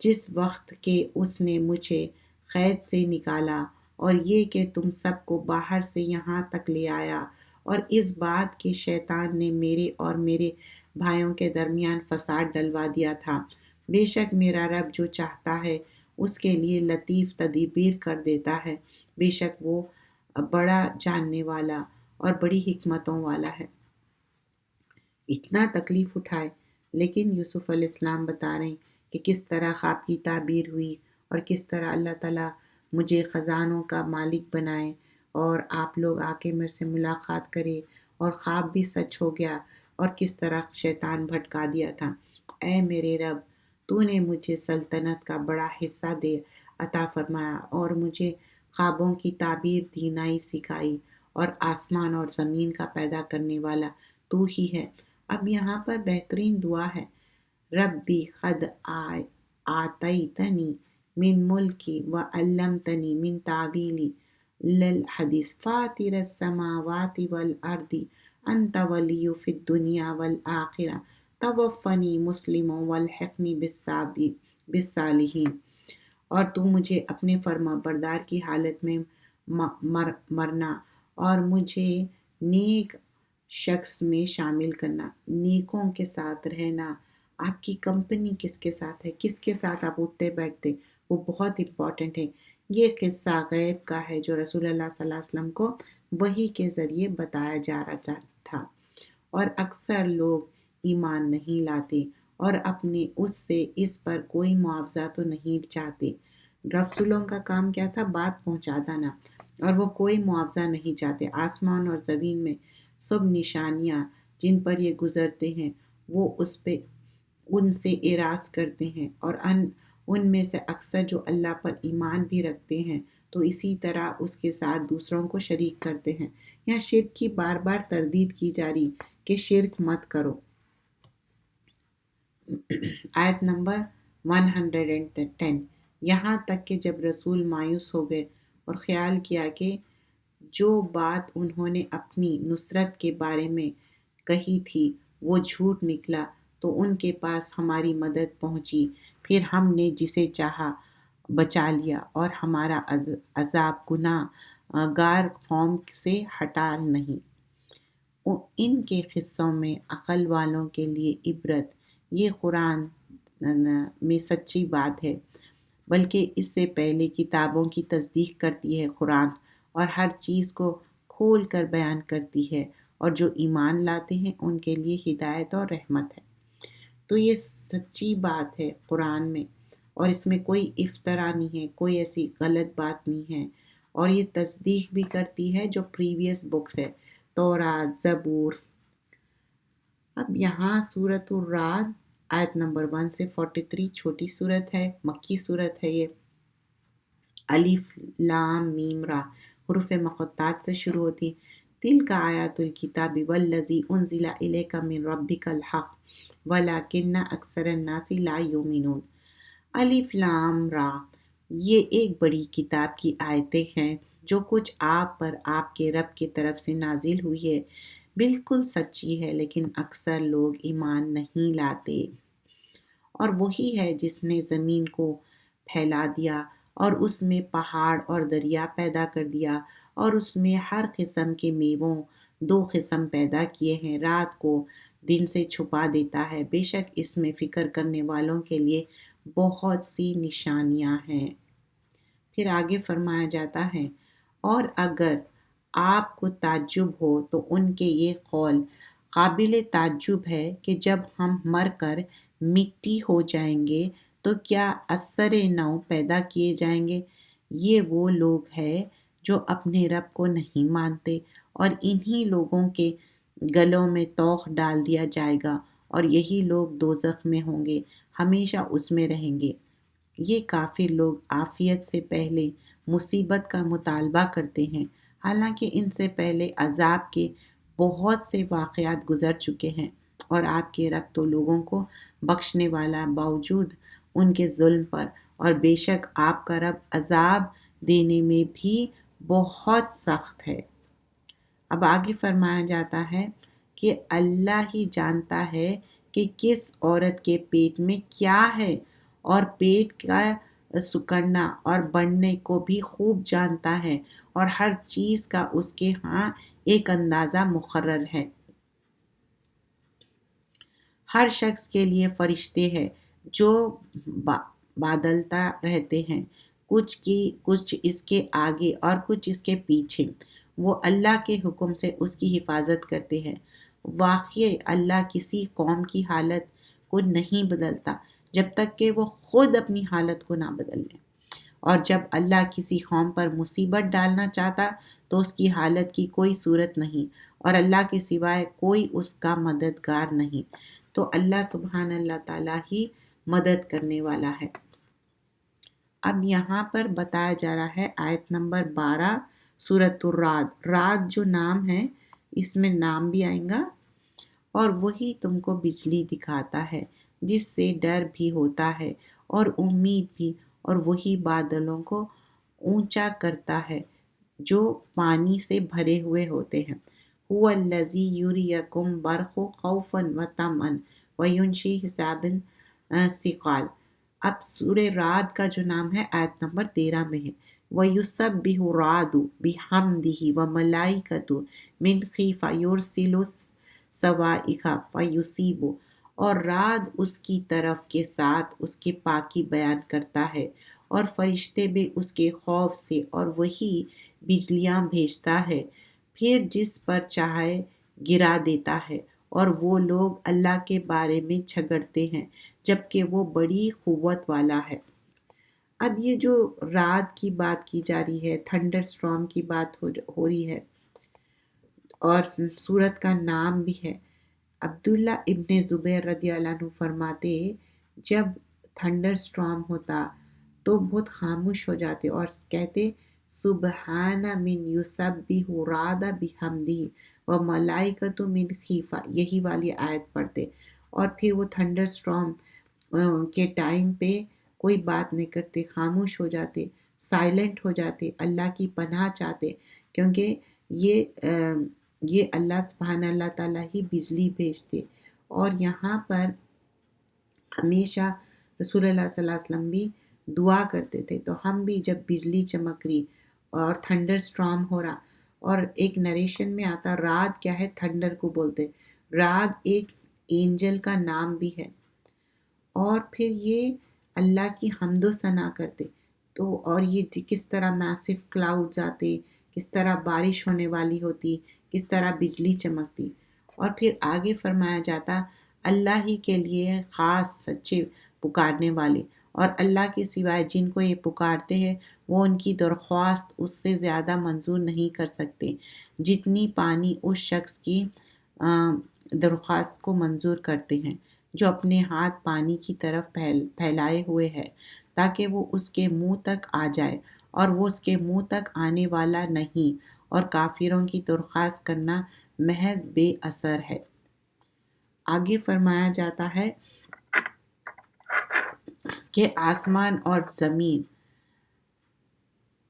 Speaker 1: جس وقت کہ اس نے مجھے قید سے نکالا، اور یہ کہ تم سب کو باہر سے یہاں تک لے آیا، اور اس بات کہ شیطان نے میرے اور میرے بھائیوں کے درمیان فساد ڈلوا دیا تھا۔ بے شک میرا رب جو چاہتا ہے اس کے لیے لطیف تدبیر کر دیتا ہے، بے شک وہ بڑا جاننے والا اور بڑی حکمتوں والا ہے۔ اتنا تکلیف اٹھائے، لیکن یوسف علیہ السلام بتا رہے ہیں کہ کس طرح خواب کی تعبیر ہوئی اور کس طرح اللہ تعالیٰ مجھے خزانوں کا مالک بنائے اور آپ لوگ آ کے میرے سے ملاقات کرے، اور خواب بھی سچ ہو گیا، اور کس طرح شیطان بھٹکا دیا تھا۔ اے میرے رب، تو نے مجھے سلطنت کا بڑا حصہ دے عطا فرمایا اور مجھے خوابوں کی تعبیر دینائی سکھائی، اور آسمان اور زمین کا پیدا کرنے والا تو ہی ہے۔ اب یہاں پر بہترین دعا ہے، ربی قد آتیتنی من ملکی وعلمتنی من تعویل الحدیث فاطر السماوات والارض انت ولی فی الدنیا والآخرہ توفنی مسلم والحقنی بالصالحین۔ اور تو مجھے اپنے فرما بردار کی حالت میں مرنا اور مجھے نیک شخص میں شامل کرنا، نیکوں کے ساتھ رہنا۔ آپ کی کمپنی کس کے ساتھ ہے، کس کے ساتھ آپ اٹھتے بیٹھتے، وہ بہت امپورٹنٹ ہے۔ یہ قصہ غیب کا ہے جو رسول اللہ صلی اللہ علیہ وسلم کو وحی کے ذریعے بتایا جا رہا تھا، اور اکثر لوگ ایمان نہیں لاتے اور اپنے اس سے اس پر کوئی معاوضہ تو نہیں چاہتے۔ رسولوں کا کام کیا تھا؟ بات پہنچا دینا، اور وہ کوئی معاوضہ نہیں چاہتے۔ آسمان اور زمین میں سب نشانیاں جن پر یہ گزرتے ہیں وہ ان سے اعراض کرتے ہیں، اور ان میں سے اکثر جو اللہ پر ایمان بھی رکھتے ہیں تو اسی طرح اس کے ساتھ دوسروں کو شریک کرتے ہیں۔ یہاں شرک کی بار بار تردید کی جا رہی کہ شرک مت کرو۔ آیت نمبر 110۔ یہاں تک کہ جب رسول مایوس ہو گئے اور خیال کیا کہ جو بات انہوں نے اپنی نصرت کے بارے میں کہی تھی وہ جھوٹ نکلا تو ان کے پاس ہماری مدد پہنچی، پھر ہم نے جسے چاہا بچا لیا اور ہمارا عذاب گناہ گار قوم سے ہٹا نہیں۔ ان کے قصوں میں عقل والوں کے لیے عبرت، یہ قرآن میں سچی بات ہے، بلکہ اس سے پہلے کتابوں کی تصدیق کرتی ہے قرآن، اور ہر چیز کو کھول کر بیان کرتی ہے، اور جو ایمان لاتے ہیں ان کے لیے ہدایت اور رحمت ہے۔ تو یہ سچی بات ہے قرآن میں، اور اس میں کوئی افطرا نہیں ہے، کوئی ایسی غلط بات نہیں ہے، اور یہ تصدیق بھی کرتی ہے جو پریویس بکس ہے، تورات، زبور، اب یہاں سورۃ الرعد آیت نمبر 1 سے 43 چھوٹی صورت ہے، مکی صورت ہے یہ۔ الف لام میم را حروف مقطعات سے شروع ہوتی۔ تلک آیات الکتاب والذی انزل الیک من ربک الحق ولکن اکثر الناس لا یؤمنون۔ الف لام را، یہ ایک بڑی کتاب کی آیتیں ہیں جو کچھ آپ پر آپ کے رب کی طرف سے نازل ہوئی ہے، بالکل سچی ہے لیکن اکثر لوگ ایمان نہیں لاتے۔ اور وہی ہے جس نے زمین کو پھیلا دیا اور اس میں پہاڑ اور دریا پیدا کر دیا اور اس میں ہر قسم کے میووں 2 قسم پیدا کیے ہیں، رات کو دن سے چھپا دیتا ہے، بے شک اس میں فکر کرنے والوں کے لیے بہت سی نشانیاں ہیں۔ پھر آگے فرمایا جاتا ہے، اور اگر آپ کو تعجب ہو تو ان کے یہ قول قابل تعجب ہے کہ جب ہم مر کر مٹی ہو جائیں گے تو کیا اثر نو پیدا کیے جائیں گے؟ یہ وہ لوگ ہیں جو اپنے رب کو نہیں مانتے، اور انہی لوگوں کے گلوں میں طوق ڈال دیا جائے گا اور یہی لوگ دوزخ میں ہوں گے، ہمیشہ اس میں رہیں گے۔ یہ کافر لوگ عافیت سے پہلے مصیبت کا مطالبہ کرتے ہیں، حالانکہ ان سے پہلے عذاب کے بہت سے واقعات گزر چکے ہیں، اور آپ کے رب تو لوگوں کو بخشنے والا باوجود ان کے ظلم پر، اور بے شک آپ کا رب عذاب دینے میں بھی بہت سخت ہے۔ اب آگے فرمایا جاتا ہے کہ اللہ ہی جانتا ہے کہ کس عورت کے پیٹ میں کیا ہے، اور پیٹ کا سکڑنا اور بڑھنے کو بھی خوب جانتا ہے، اور ہر چیز کا اس کے ہاں ایک اندازہ مقرر ہے۔ ہر شخص کے لیے فرشتے ہیں جو بادلتا رہتے ہیں، کچھ اس کے آگے اور کچھ اس کے پیچھے، وہ اللہ کے حکم سے اس کی حفاظت کرتے ہیں۔ واقعی اللہ کسی قوم کی حالت کو نہیں بدلتا جب تک کہ وہ خود اپنی حالت کو نہ بدل لیں، اور جب اللہ کسی قوم پر مصیبت ڈالنا چاہتا تو اس کی حالت کی کوئی صورت نہیں، اور اللہ کے سوائے کوئی اس کا مددگار نہیں، تو اللہ سبحان اللہ تعالیٰ ہی مدد کرنے والا ہے۔ اب یہاں پر بتایا جا رہا ہے آیت نمبر 12 سورۃ الرعد۔ رعد جو نام ہے اس میں نام بھی آئیں گا، اور وہی تم کو بجلی دکھاتا ہے جس سے ڈر بھی ہوتا ہے اور امید بھی، اور وہی بادلوں کو اونچا کرتا ہے جو پانی سے بھرے ہوئے ہوتے ہیں۔ هو الذی یریکم برق خوفا وطمعا وینشی حسابا ثقال۔ اب سورہ رعد کا جو نام ہے آیت نمبر 13 میں ہے، وَيُسَبِّحُ الرَّعْدُ بِحَمْدِهِ وَمَلَائِكَتُهُ مِنْ خِیفَةِ یُرْسِلُ الصَّوَاعِقَ فَیُصِیبُ، اور رعد اس کی طرف کے ساتھ اس کے پاکی بیان کرتا ہے، اور فرشتے بھی اس کے خوف سے، اور وہی بجلیاں بھیجتا ہے، پھر جس پر چاہے گرا دیتا ہے، اور وہ لوگ اللہ کے بارے میں جھگڑتے ہیں جبکہ وہ بڑی قوت والا ہے۔ اب یہ جو رعد کی بات کی جا رہی ہے، تھنڈر سٹارم کی بات ہو رہی ہے، اور سورت کا نام بھی ہے۔ عبداللہ ابن زبیر رضی اللہ عنہ فرماتے جب تھنڈر سٹارم ہوتا تو بہت خاموش ہو جاتے اور کہتے سبحان من یسبح رعد بحمدہ وملائکۃ من خیفہ، یہی والی آیت پڑھتے، اور پھر وہ تھنڈر سٹارم کے ٹائم پہ کوئی بات نہیں کرتے، خاموش ہو جاتے، سائلنٹ ہو جاتے، اللہ کی پناہ چاہتے، کیونکہ یہ اللہ سبحانہ اللہ تعالیٰ ہی بجلی بھیجتے۔ اور یہاں پر ہمیشہ رسول اللہ صلی اللہ علیہ وسلم بھی دعا کرتے تھے، تو ہم بھی جب بجلی چمک رہی اور تھنڈر سٹارم ہو رہا، اور ایک نریشن میں آتا رعد کیا ہے، تھنڈر کو بولتے، رعد ایک اینجل کا نام بھی ہے، اور پھر یہ اللہ کی حمد و ثنا کرتے، تو اور یہ کس طرح میسو کلاؤڈز آتے، کس طرح بارش ہونے والی ہوتی، کس طرح بجلی چمکتی، اور پھر آگے فرمایا جاتا اللہ ہی کے لیے خاص سچے پکارنے والے، اور اللہ کے سوائے جن کو یہ پکارتے ہیں وہ ان کی درخواست اس سے زیادہ منظور نہیں کر سکتے جتنی پانی اس شخص کی درخواست کو منظور کرتے ہیں، جو اپنے ہاتھ پانی کی طرف پھیلائے ہوئے ہے تاکہ وہ اس کے منہ تک آ جائے، اور وہ اس کے منہ تک آنے والا نہیں، اور کافروں کی درخواست کرنا محض بے اثر ہے۔ آگے فرمایا جاتا ہے کہ آسمان اور زمین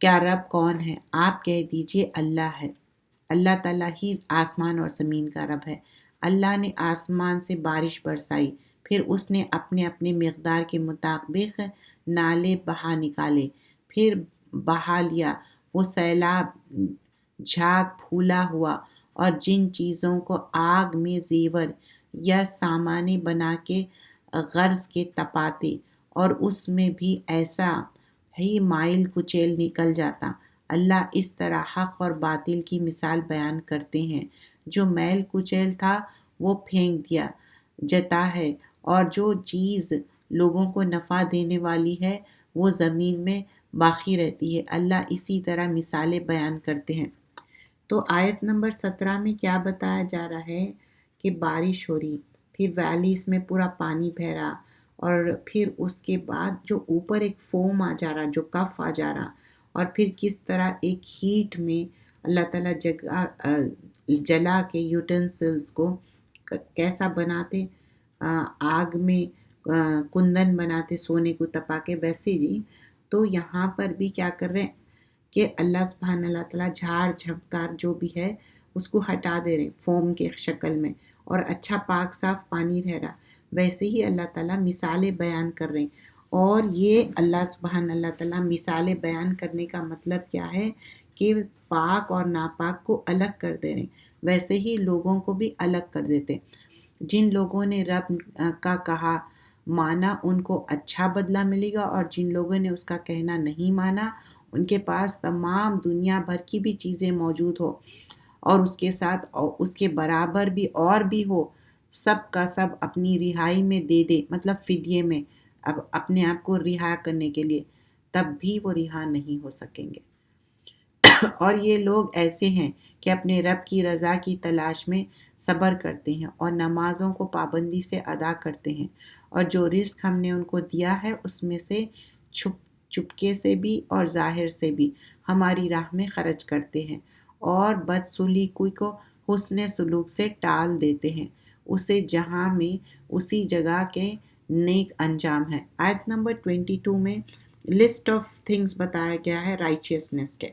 Speaker 1: کیا رب کون ہے؟ آپ کہہ دیجئے اللہ ہے۔ اللہ تعالیٰ ہی آسمان اور زمین کا رب ہے۔ اللہ نے آسمان سے بارش برسائی، پھر اس نے اپنے اپنے مقدار کے مطابق نالے بہا نکالے، پھر بہا لیا۔ وہ سیلاب جھاگ پھولا ہوا، اور جن چیزوں کو آگ میں زیور یا سامانے بنا کے غرض کے تپاتے، اور اس میں بھی ایسا ہی مائل کچیل نکل جاتا۔ اللہ اس طرح حق اور باطل کی مثال بیان کرتے ہیں۔ جو میل کچیل تھا وہ پھینک دیا جاتا ہے، اور جو چیز لوگوں کو نفع دینے والی ہے وہ زمین میں باقی رہتی ہے۔ اللہ اسی طرح مثالیں بیان کرتے ہیں۔ تو آیت نمبر 17 میں کیا بتایا جا رہا ہے کہ بارش ہو رہی، پھر ویلیز میں پورا پانی بہہ رہا، اور پھر اس کے بعد جو اوپر ایک فوم آ جا رہا، جو کف آ جا رہا، اور پھر کس طرح ایک ہیٹ میں اللہ تعالیٰ جلا کے یوٹینسلز کو کیسا بناتے، آگ میں کندن بناتے سونے کو تپا کے، ویسے جی۔ تو یہاں پر بھی کیا کر رہے ہیں کہ اللہ سبحانہ اللہ تعالیٰ جھاڑ جھنکار جو بھی ہے اس کو ہٹا دے رہے فوم کے شکل میں، اور اچھا پاک صاف پانی رہ رہا۔ ویسے ہی اللہ تعالیٰ مثالیں بیان کر رہے ہیں، اور یہ اللہ سبحانہ اللہ تعالیٰ مثالیں بیان کرنے کا مطلب کیا ہے کہ پاک اور ناپاک کو الگ کر دے رہے ہیں، ویسے ہی لوگوں کو بھی الگ کر دیتے۔ جن لوگوں نے رب کا کہا مانا ان کو اچھا بدلہ ملے گا، اور جن لوگوں نے اس کا کہنا نہیں مانا ان کے پاس تمام دنیا بھر کی بھی چیزیں موجود ہو، اور اس کے ساتھ اس کے برابر بھی اور بھی ہو، سب کا سب اپنی رہائی میں دے دے، مطلب فدیے میں، اب اپنے آپ کو رہا کرنے کے لیے، تب بھی وہ رہا نہیں ہو سکیں گے۔ اور یہ لوگ ایسے ہیں کہ اپنے رب کی رضا کی تلاش میں صبر کرتے ہیں، اور نمازوں کو پابندی سے ادا کرتے ہیں، اور جو رزق ہم نے ان کو دیا ہے اس میں سے چپکے سے بھی اور ظاہر سے بھی ہماری راہ میں خرچ کرتے ہیں، اور بدسلوکی کو حسن سلوک سے ٹال دیتے ہیں، اسے جہاں میں اسی جگہ کے نیک انجام ہے۔ آیت نمبر 22 میں لسٹ آف تھنگز بتایا گیا ہے رائچیسنس کے۔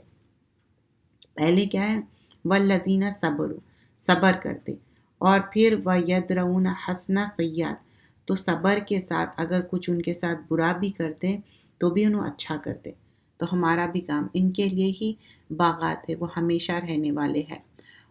Speaker 1: پہلے کیا ہے؟ والذین صبروا، صبر کرتے، اور پھر ویدرؤون حسنہ سیئات، تو صبر کے ساتھ اگر کچھ ان کے ساتھ برا بھی کرتے تو بھی انہوں اچھا کرتے۔ تو ہمارا بھی کام ان کے لیے ہی باغات ہے، وہ ہمیشہ رہنے والے ہیں۔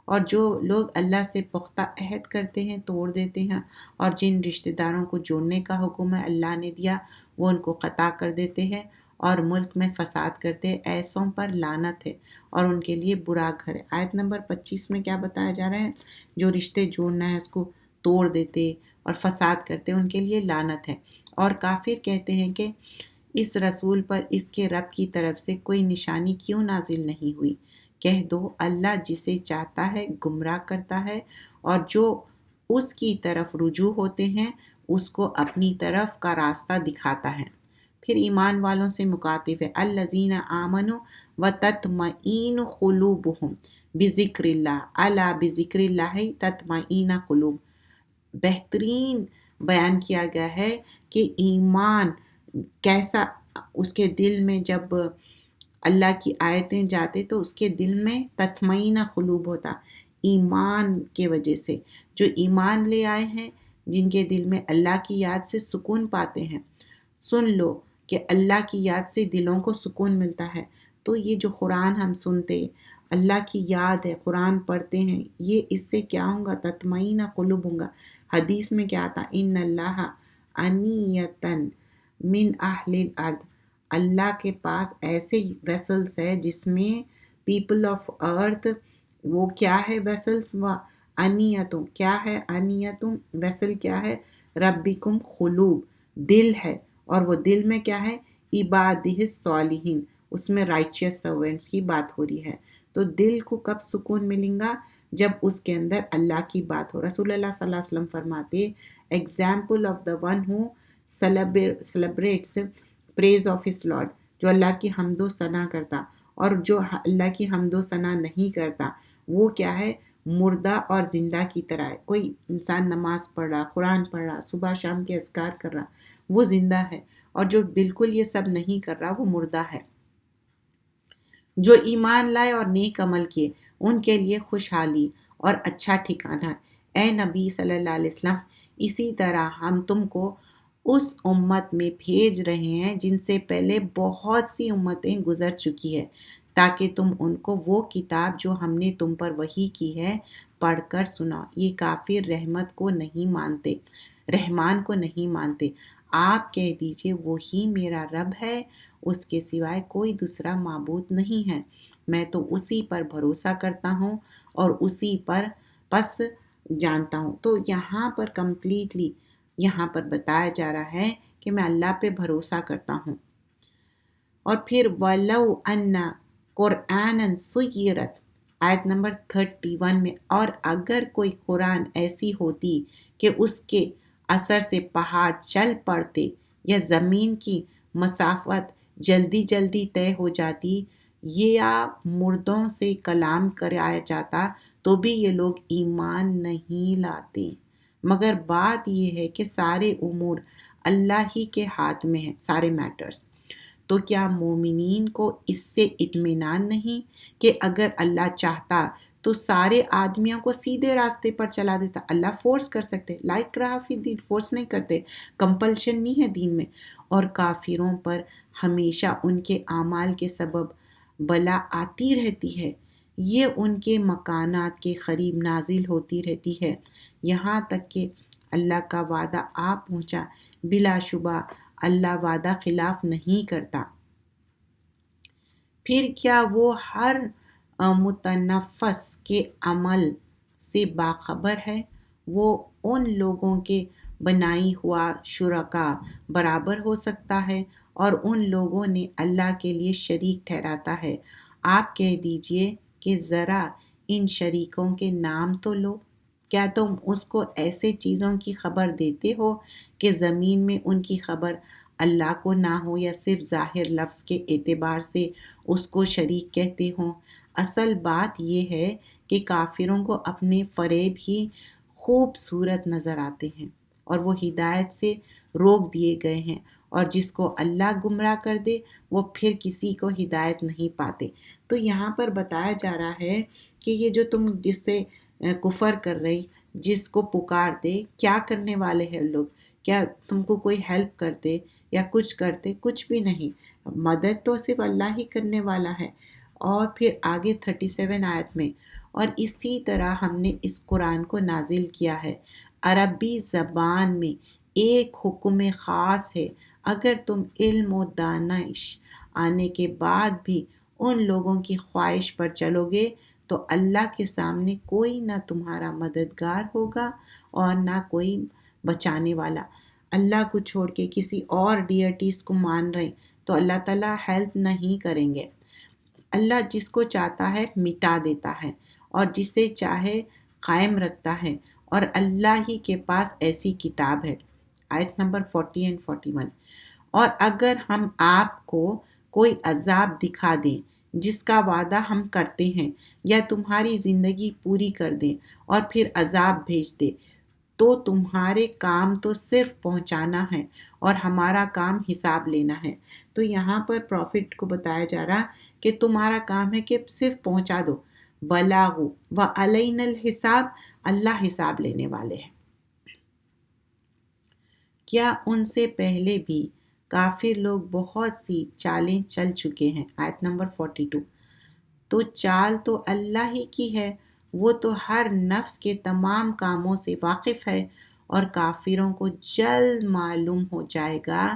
Speaker 1: اور جو لوگ اللہ سے پختہ عہد کرتے ہیں توڑ دیتے ہیں، اور جن رشتہ داروں کو جوڑنے کا حکم ہے اللہ نے دیا وہ ان کو قطع کر دیتے ہیں، اور ملک میں فساد کرتے، ایسوں پر لعنت ہے اور ان کے لیے برا گھر ہے۔ آیت نمبر 25 میں کیا بتایا جا رہا ہے؟ جو رشتے جوڑنا ہے اس کو توڑ دیتے اور فساد کرتے ان کے لیے لعنت ہے۔ اور کافر کہتے ہیں کہ اس رسول پر اس کے رب کی طرف سے کوئی نشانی کیوں نازل نہیں ہوئی؟ کہہ دو اللہ جسے چاہتا ہے گمراہ کرتا ہے، اور جو اس کی طرف رجوع ہوتے ہیں اس کو اپنی طرف کا راستہ دکھاتا ہے۔ پھر ایمان والوں سے مخاطب ہے، الذین آمنوا وتطمئن قلوبہم بذکر اللہ، الا بذکر اللہ تطمئن قلوب۔ بہترین بیان کیا گیا ہے کہ ایمان کیسا اس کے دل میں جب اللہ کی آیتیں جاتے تو اس کے دل میں تطمئن قلوب ہوتا، ایمان کے وجہ سے۔ جو ایمان لے آئے ہیں جن کے دل میں اللہ کی یاد سے سکون پاتے ہیں، سن لو کہ اللہ کی یاد سے دلوں کو سکون ملتا ہے۔ تو یہ جو قرآن ہم سنتے، اللہ کی یاد ہے، قرآن پڑھتے ہیں، یہ اس سے کیا ہوں گا؟ تطمئن قلوب ہوں گا۔ حدیث میں کیا آتا؟ ان اللہ انیتن من اہل الارض، اللہ کے پاس ایسے ویسلز ہے جس میں پیپل آف ارتھ، وہ کیا ہے ویسلز؟ انیتم، کیا ہے انیتم؟ ویسل کیا ہے؟ ربکم قلوب، دل ہے، اور وہ دل میں کیا ہے؟ عبادہ الصالحین، اس میں رائچیس سرونٹس کی بات ہو رہی ہے۔ تو دل کو کب سکون ملیں گا؟ جب اس کے اندر اللہ کی بات ہو۔ رسول اللہ صلی اللہ علیہ وسلم فرماتے example of the one who celebrates praise of his Lord، جو اللہ کی حمد و ثنا کرتا، اور جو اللہ کی حمد و ثنا نہیں کرتا وہ کیا ہے؟ مردہ اور زندہ کی طرح ہے۔ کوئی انسان نماز پڑھ رہا، قرآن پڑھ رہا، صبح شام کے اذکار کر رہا، وہ زندہ ہے، اور جو بالکل یہ سب نہیں کر رہا وہ مردہ ہے۔ جو ایمان لائے اور نیک عمل کیے ان کے لیے خوشحالی اور اچھا ٹھکانہ ہے۔ اے نبی صلی اللہ علیہ وسلم، اسی طرح ہم تم کو اس امت میں بھیج رہے ہیں جن سے پہلے بہت سی امتیں گزر چکی ہے، تاکہ تم ان کو وہ کتاب جو ہم نے تم پر وحی کی ہے پڑھ کر سنا۔ یہ کافر رحمت کو نہیں مانتے، رحمان کو نہیں مانتے۔ آپ کہہ دیجئے وہی میرا رب ہے، اس کے سوائے کوئی دوسرا معبود نہیں ہے، میں تو اسی پر بھروسہ کرتا ہوں اور اسی پر پس جانتا ہوں۔ تو یہاں پر کمپلیٹلی یہاں پر بتایا جا رہا ہے کہ میں اللہ پہ بھروسہ کرتا ہوں۔ اور پھر وَلَوْ أَنَّ قُرْآنًا سُيِّرَتْ، آیت نمبر 31 میں، اور اگر کوئی قرآن ایسی ہوتی کہ اس کے اثر سے پہاڑ چل پڑتے یا زمین کی مسافت جلدی جلدی طے ہو جاتی، یا مردوں سے کلام کرایا جاتا، تو بھی یہ لوگ ایمان نہیں لاتے۔ مگر بات یہ ہے کہ سارے امور اللہ ہی کے ہاتھ میں ہیں، سارے میٹرز۔ تو کیا مومنین کو اس سے اطمینان نہیں کہ اگر اللہ چاہتا تو سارے آدمیوں کو سیدھے راستے پر چلا دیتا؟ اللہ فورس کر سکتے، لا اکراہ فی الدین، فورس نہیں کرتے، کمپلشن نہیں ہے دین میں۔ اور کافروں پر ہمیشہ ان کے اعمال کے سبب بلا آتی رہتی ہے، یہ ان کے مکانات کے قریب نازل ہوتی رہتی ہے، یہاں تک کہ اللہ کا وعدہ آ پہنچا۔ بلا شبہ اللہ وعدہ خلاف نہیں کرتا۔ پھر کیا وہ ہر متنفس کے عمل سے باخبر ہے؟ وہ ان لوگوں کے بنائی ہوا شرکا برابر ہو سکتا ہے، اور ان لوگوں نے اللہ کے لیے شریک ٹھہراتا ہے۔ آپ کہہ دیجئے کہ ذرا ان شریکوں کے نام تو لو۔ کیا تم اس کو ایسے چیزوں کی خبر دیتے ہو کہ زمین میں ان کی خبر اللہ کو نہ ہو، یا صرف ظاہر لفظ کے اعتبار سے اس کو شریک کہتے ہوں؟ اصل بات یہ ہے کہ کافروں کو اپنے فریب ہی خوبصورت نظر آتے ہیں، اور وہ ہدایت سے روک دیے گئے ہیں، اور جس کو اللہ گمراہ کر دے وہ پھر کسی کو ہدایت نہیں پاتے۔ تو یہاں پر بتایا جا رہا ہے کہ یہ جو تم جس سے کفر کر رہی، جس کو پکارتے، کیا کرنے والے ہیں لوگ؟ کیا تم کو کوئی ہیلپ کرتے یا کچھ کرتے؟ کچھ بھی نہیں، مدد تو صرف اللہ ہی کرنے والا ہے۔ اور پھر آگے 37 آیت میں، اور اسی طرح ہم نے اس قرآن کو نازل کیا ہے، عربی زبان میں ایک حکم خاص ہے، اگر تم علم و دانش آنے کے بعد بھی ان لوگوں کی خواہش پر چلو گے تو اللہ کے سامنے کوئی نہ تمہارا مددگار ہوگا اور نہ کوئی بچانے والا۔ اللہ کو چھوڑ کے کسی اور ڈیئٹیز کو مان رہے تو اللہ تعالیٰ ہیلپ نہیں کریں گے۔ اللہ جس کو چاہتا ہے مٹا دیتا ہے، اور جسے چاہے قائم رکھتا ہے، اور اللہ ہی کے پاس ایسی کتاب ہے۔ آیت نمبر 40 and 41۔ اور اگر ہم آپ کو کوئی عذاب دکھا دیں جس کا وعدہ ہم کرتے ہیں، یا تمہاری زندگی پوری کر دیں اور پھر عذاب بھیج دیں، تو تمہارے کام تو صرف پہنچانا ہے اور ہمارا کام حساب لینا ہے۔ تو یہاں پر پروفٹ کو بتایا جا رہا کہ تمہارا کام ہے کہ صرف پہنچا دو، بلاغ و علینا الحساب، اللہ حساب لینے والے ہیں۔ کیا ان سے پہلے بھی کافر لوگ بہت سی چالیں چل چکے ہیں؟ آیت نمبر 42۔ تو چال تو اللہ ہی کی ہے، وہ تو ہر نفس کے تمام کاموں سے واقف ہے، اور کافروں کو جلد معلوم ہو جائے گا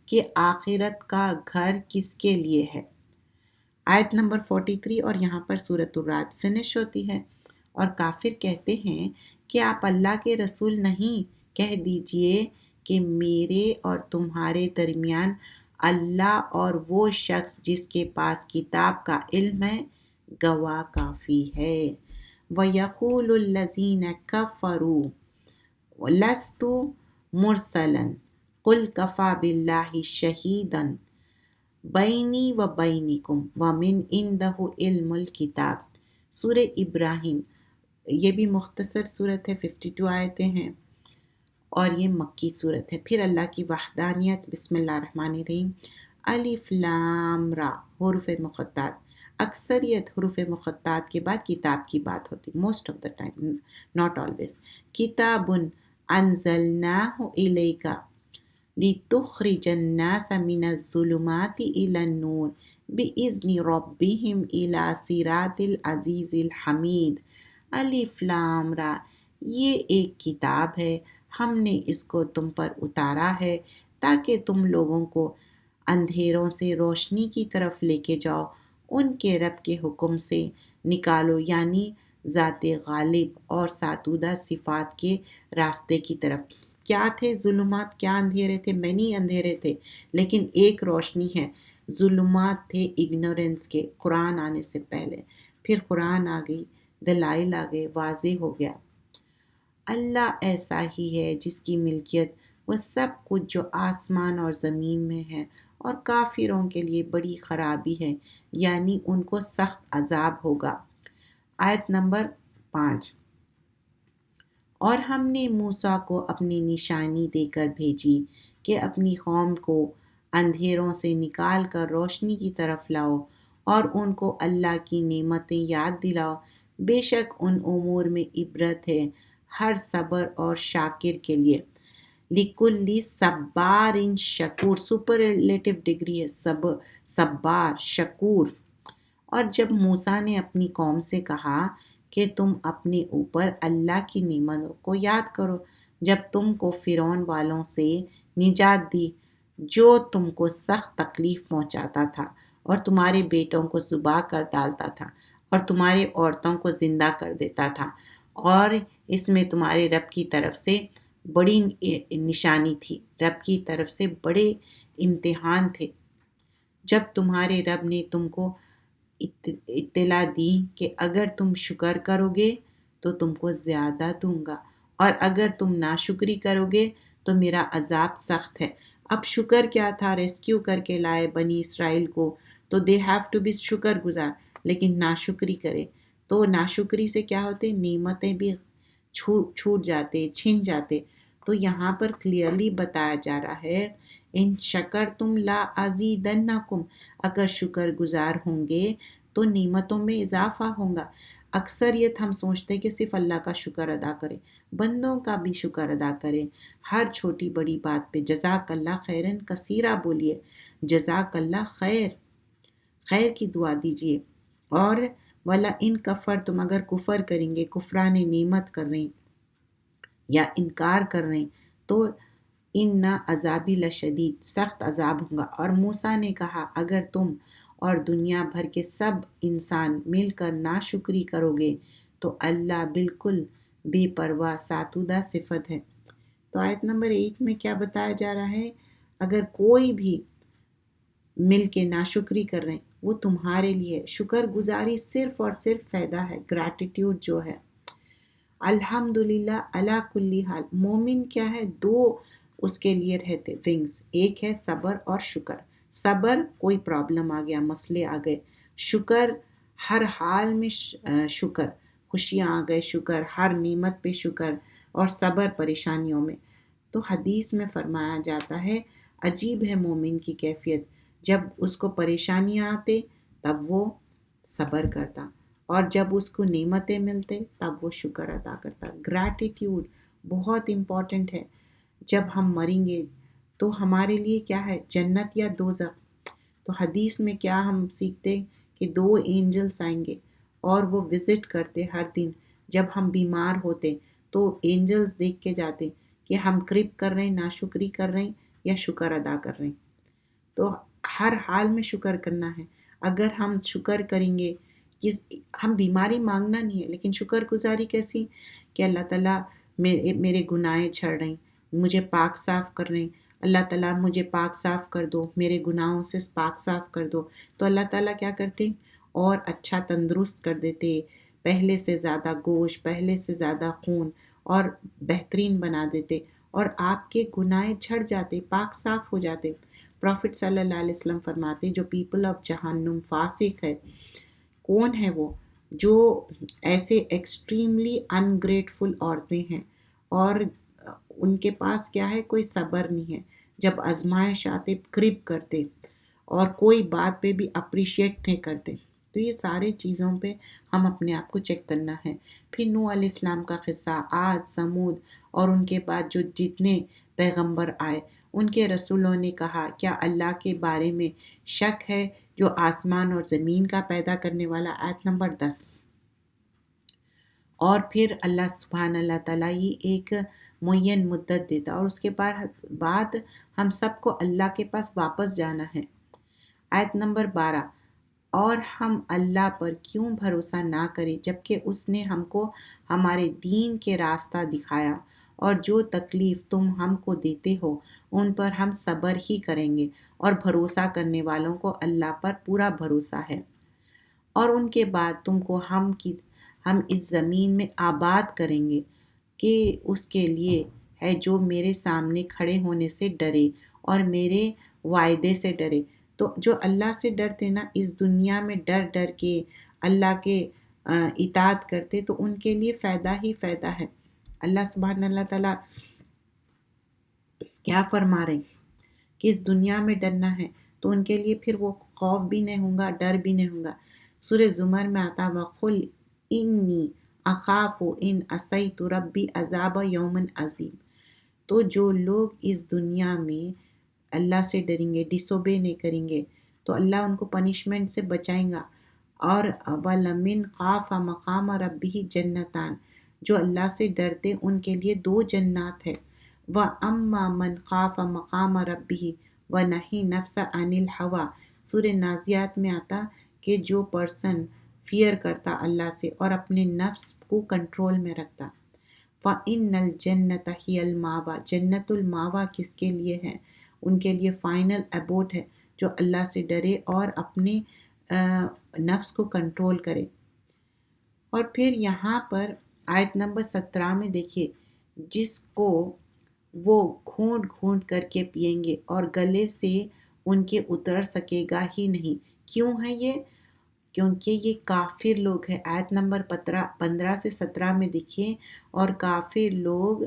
Speaker 1: کہ آخرت کا گھر کس کے لیے ہے۔ آیت نمبر 43، اور یہاں پر سورۃ الرعد فنش ہوتی ہے۔ اور کافر کہتے ہیں کہ آپ اللہ کے رسول نہیں، کہہ دیجئے کہ میرے اور تمہارے درمیان اللہ اور وہ شخص جس کے پاس کتاب کا علم ہے گواہ کافی ہے۔ وَيَقُولُ الَّذِينَ كَفَرُوا لَسْتُ مُرْسَلًا قُلْ كَفَى بِاللَّهِ شَهِيدًا بَيْنِي وَبَيْنِكُمْ وَمِنْ عِنْدَهُ عِلْمُ الْكِتَابِ۔ سورہ ابراہیم، یہ بھی مختصر صورت ہے، 52 آیتیں ہیں اور یہ مکی صورت ہے۔ پھر اللہ کی وحدانیت، بسم اللہ الرحمن الرحیم۔ الف لام را، حروف مقطعات۔ اکثریت حروف مقطعات کے بعد کتاب کی بات ہوتی، most of the time, not always. کتاب انزلناہ الیک لتخرج الناس من الظلمات الی النور باذن ربهم الی صراط العزیز الحمید۔ الف لام را، یہ ایک کتاب ہے، ہم نے اس کو تم پر اتارا ہے تاکہ تم لوگوں کو اندھیروں سے روشنی کی طرف لے کے جاؤ، ان کے رب کے حکم سے نکالو، یعنی ذات غالب اور ساتودہ صفات کے راستے کی طرف۔ کیا تھے ظلمات، کیا اندھیرے تھے؟ مینی اندھیرے تھے، لیکن ایک روشنی ہے۔ ظلمات تھے اگنورنس کے، قرآن آنے سے پہلے، پھر قرآن آ گئی، دلائل آ گئے، واضح ہو گیا۔ اللہ ایسا ہی ہے جس کی ملکیت وہ سب کچھ جو آسمان اور زمین میں ہے، اور کافروں کے لیے بڑی خرابی ہے، یعنی ان کو سخت عذاب ہوگا۔ آیت نمبر 5۔ اور ہم نے موسیٰ کو اپنی نشانی دے کر بھیجی کہ اپنی قوم کو اندھیروں سے نکال کر روشنی کی طرف لاؤ اور ان کو اللہ کی نعمتیں یاد دلاؤ، بے شک ان امور میں عبرت ہے ہر صبر اور شاکر کے لیے۔ لِكُلِّ صَبَّارٍ شَکور، سپرلیٹو ڈگری ہے، صبار، شکور۔ اور جب موسیٰ نے اپنی قوم سے کہا کہ تم اپنے اوپر اللہ کی نعمتوں کو یاد کرو، جب تم کو فرعون والوں سے نجات دی جو تم کو سخت تکلیف پہنچاتا تھا اور تمہارے بیٹوں کو ذبح کر ڈالتا تھا اور تمہاری عورتوں کو زندہ کر دیتا تھا، اور اس میں تمہارے رب کی طرف سے بڑی نشانی تھی، رب کی طرف سے بڑے امتحان تھے۔ جب تمہارے رب نے تم کو اطلاع دی کہ اگر تم شکر کرو گے تو تم کو زیادہ دوں گا، اور اگر تم ناشکری کرو گے تو میرا عذاب سخت ہے۔ اب شکر کیا تھا؟ ریسکیو کر کے لائے بنی اسرائیل کو، تو دے ہیو ٹو بی شکر گزار، لیکن ناشکری کرے تو ناشکری سے کیا ہوتے؟ نعمتیں بھی چھوٹ جاتے، چھن جاتے۔ تو یہاں پر کلیئرلی بتایا جا رہا ہے، ان شکرتم لا ازیدنکم، اگر شکر گزار ہوں گے تو نعمتوں میں اضافہ ہوگا۔ اکثریت ہم سوچتے کہ صرف اللہ کا شکر ادا کریں، بندوں کا بھی شکر ادا کریں، ہر چھوٹی بڑی بات پہ جزاک اللہ خیرن کثیرہ بولیے، جزاک اللہ خیر، خیر کی دعا دیجیے۔ اور ولا ان کفر، تم اگر کفر کریں گے، کفران نعمت کر رہے ہیں یا انکار کر رہے ہیں، تو ان عذابی لشدید، سخت عذاب ہوگا۔ اور موسیٰ نے کہا اگر تم اور دنیا بھر کے سب انسان مل کر ناشکری کرو گے تو اللہ بالکل بے پرواہ ساتودہ صفت ہے۔ تو آیت نمبر 8 میں کیا بتایا جا رہا ہے؟ اگر کوئی بھی مل کے ناشکری کر رہے ہیں وہ تمہارے لیے، شکر گزاری صرف اور صرف فائدہ ہے، گریٹیٹیوڈ جو ہے۔ الحمدللہ علی کل حال، مومن کیا ہے؟ دو اس کے لیے رہتے ونگز، ایک ہے صبر اور شکر۔ صبر، کوئی پرابلم آ گیا، مسئلے آ گئے، شکر ہر حال میں شکر، خوشیاں آ گئے شکر، ہر نعمت پہ شکر، اور صبر پریشانیوں میں۔ تو حدیث میں فرمایا جاتا ہے عجیب ہے مومن کی کیفیت، جب اس کو پریشانیاں آتے تب وہ صبر کرتا، اور جب اس کو نعمتیں ملتے تب وہ شکر ادا کرتا۔ گریٹیٹیوڈ بہت امپورٹنٹ ہے۔ جب ہم مریں گے تو ہمارے لیے کیا ہے؟ جنت یا دوزخ؟ تو حدیث میں کیا ہم سیکھتے کہ 2 اینجلس آئیں گے اور وہ وزٹ کرتے ہر دن، جب ہم بیمار ہوتے تو اینجلس دیکھ کے جاتے کہ ہم کرپ کر رہے ہیں، ناشکری کر رہے ہیں یا شکر ادا کر رہے ہیں۔ تو ہر حال میں شکر کرنا ہے۔ اگر ہم شکر کریں گے، ہم بیماری مانگنا نہیں ہے، لیکن شکر گزاری کیسی کہ اللہ تعالیٰ میرے گناہیں چھڑ رہے ہیں، مجھے پاک صاف کر رہے ہیں، اللہ تعالیٰ مجھے پاک صاف کر دو، میرے گناہوں سے پاک صاف کر دو۔ تو اللہ تعالیٰ کیا کرتے ہیں؟ اور اچھا تندرست کر دیتے، پہلے سے زیادہ گوشت، پہلے سے زیادہ خون اور بہترین بنا دیتے، اور آپ کے گناہ جھڑ جاتے، پاک صاف ہو جاتے۔ پروفٹ صلی اللہ علیہ وسلم فرماتے جو پیپل آف جہنم فاسق ہے، کون ہے وہ؟ جو ایسے ایکسٹریملی انگریٹفل عورتیں ہیں، اور ان کے پاس کیا ہے، کوئی صبر نہیں ہے، جب آزمائش آتے کرب کرتے، اور کوئی بات پہ بھی اپریشیٹ نہیں کرتے۔ تو یہ سارے چیزوں پہ ہم اپنے آپ کو چیک کرنا ہے۔ پھر نوح علیہ السلام کا قصہ، عاد، سمود، اور ان کے بعد جو جتنے پیغمبر آئے، ان کے رسولوں نے کہا کیا اللہ کے بارے میں شک ہے جو آسمان اور زمین کا پیدا کرنے والا، آیت نمبر 10۔ اور پھر اللہ سبحانہ اللہ تعالیٰ یہ ایک معین مدت دیتا، اور اس کے بعد ہم سب کو اللہ کے پاس واپس جانا ہے۔ آیت نمبر 12، اور ہم اللہ پر کیوں بھروسہ نہ کریں جبکہ اس نے ہم کو ہمارے دین کے راستہ دکھایا، اور جو تکلیف تم ہم کو دیتے ہو ان پر ہم صبر ہی کریں گے، اور بھروسہ کرنے والوں کو اللہ پر پورا بھروسہ ہے۔ اور ان کے بعد تم کو ہم اس زمین میں آباد کریں گے کہ اس کے لیے ہے جو میرے سامنے کھڑے ہونے سے ڈرے اور میرے وعدے سے ڈرے۔ تو جو اللہ سے ڈرتے نا، اس دنیا میں ڈر ڈر کے اللہ کے اطاعت کرتے، تو ان کے لیے فائدہ ہی فائدہ ہے۔ اللہ سبحانہ اللہ تعالیٰ کیا فرما رہے ہیں کہ اس دنیا میں ڈرنا ہے، تو ان کے لیے پھر وہ خوف بھی نہیں ہوگا، ڈر بھی نہیں ہوگا۔ سورہ زمر میں آتا وَقُلْ إِنِّي أَخَافُ إِنْ عَصَيْتُ رَبِّي عَذَابَ يَوْمٍ عَظِيمٍ۔ تو جو لوگ اس دنیا میں اللہ سے ڈریں گے، ڈس اوبے نہیں کریں گے، تو اللہ ان کو پنشمنٹ سے بچائیں گا۔ اور وَلَمِنْ خَافَ مَقَامَ رَبِّهِ جَنَّتَانِ، جو اللہ سے ڈرتے ان کے لیے 2 جنات ہے۔ وَأَمَّا مَنْ خَافَ مَقَامَ رَبِّهِ وَنَهَى النَّفْسَ عَنِ الْهَوَىٰ، سورہ نازیات میں آتا کہ جو پرسن فیئر کرتا اللہ سے اور اپنے نفس کو کنٹرول میں رکھتا، فَإِنَّ الْجَنَّةَ هِيَ الْمَأْوَىٰ، جنت الماوا کس کے لیے ہے؟ ان کے لیے فائنل ابوٹ ہے، جو اللہ سے ڈرے اور اپنے نفس کو کنٹرول کرے۔ اور پھر یہاں پر آیت نمبر 17 میں دیکھیے، جس کو وہ گھونٹ گھونٹ کر کے پئیں گے اور گلے سے ان کے اتر سکے گا ہی نہیں۔ کیوں ہے یہ؟ کیونکہ یہ کافر لوگ ہیں۔ آیت نمبر 15 سے 17 میں دیکھیے، اور کافر لوگ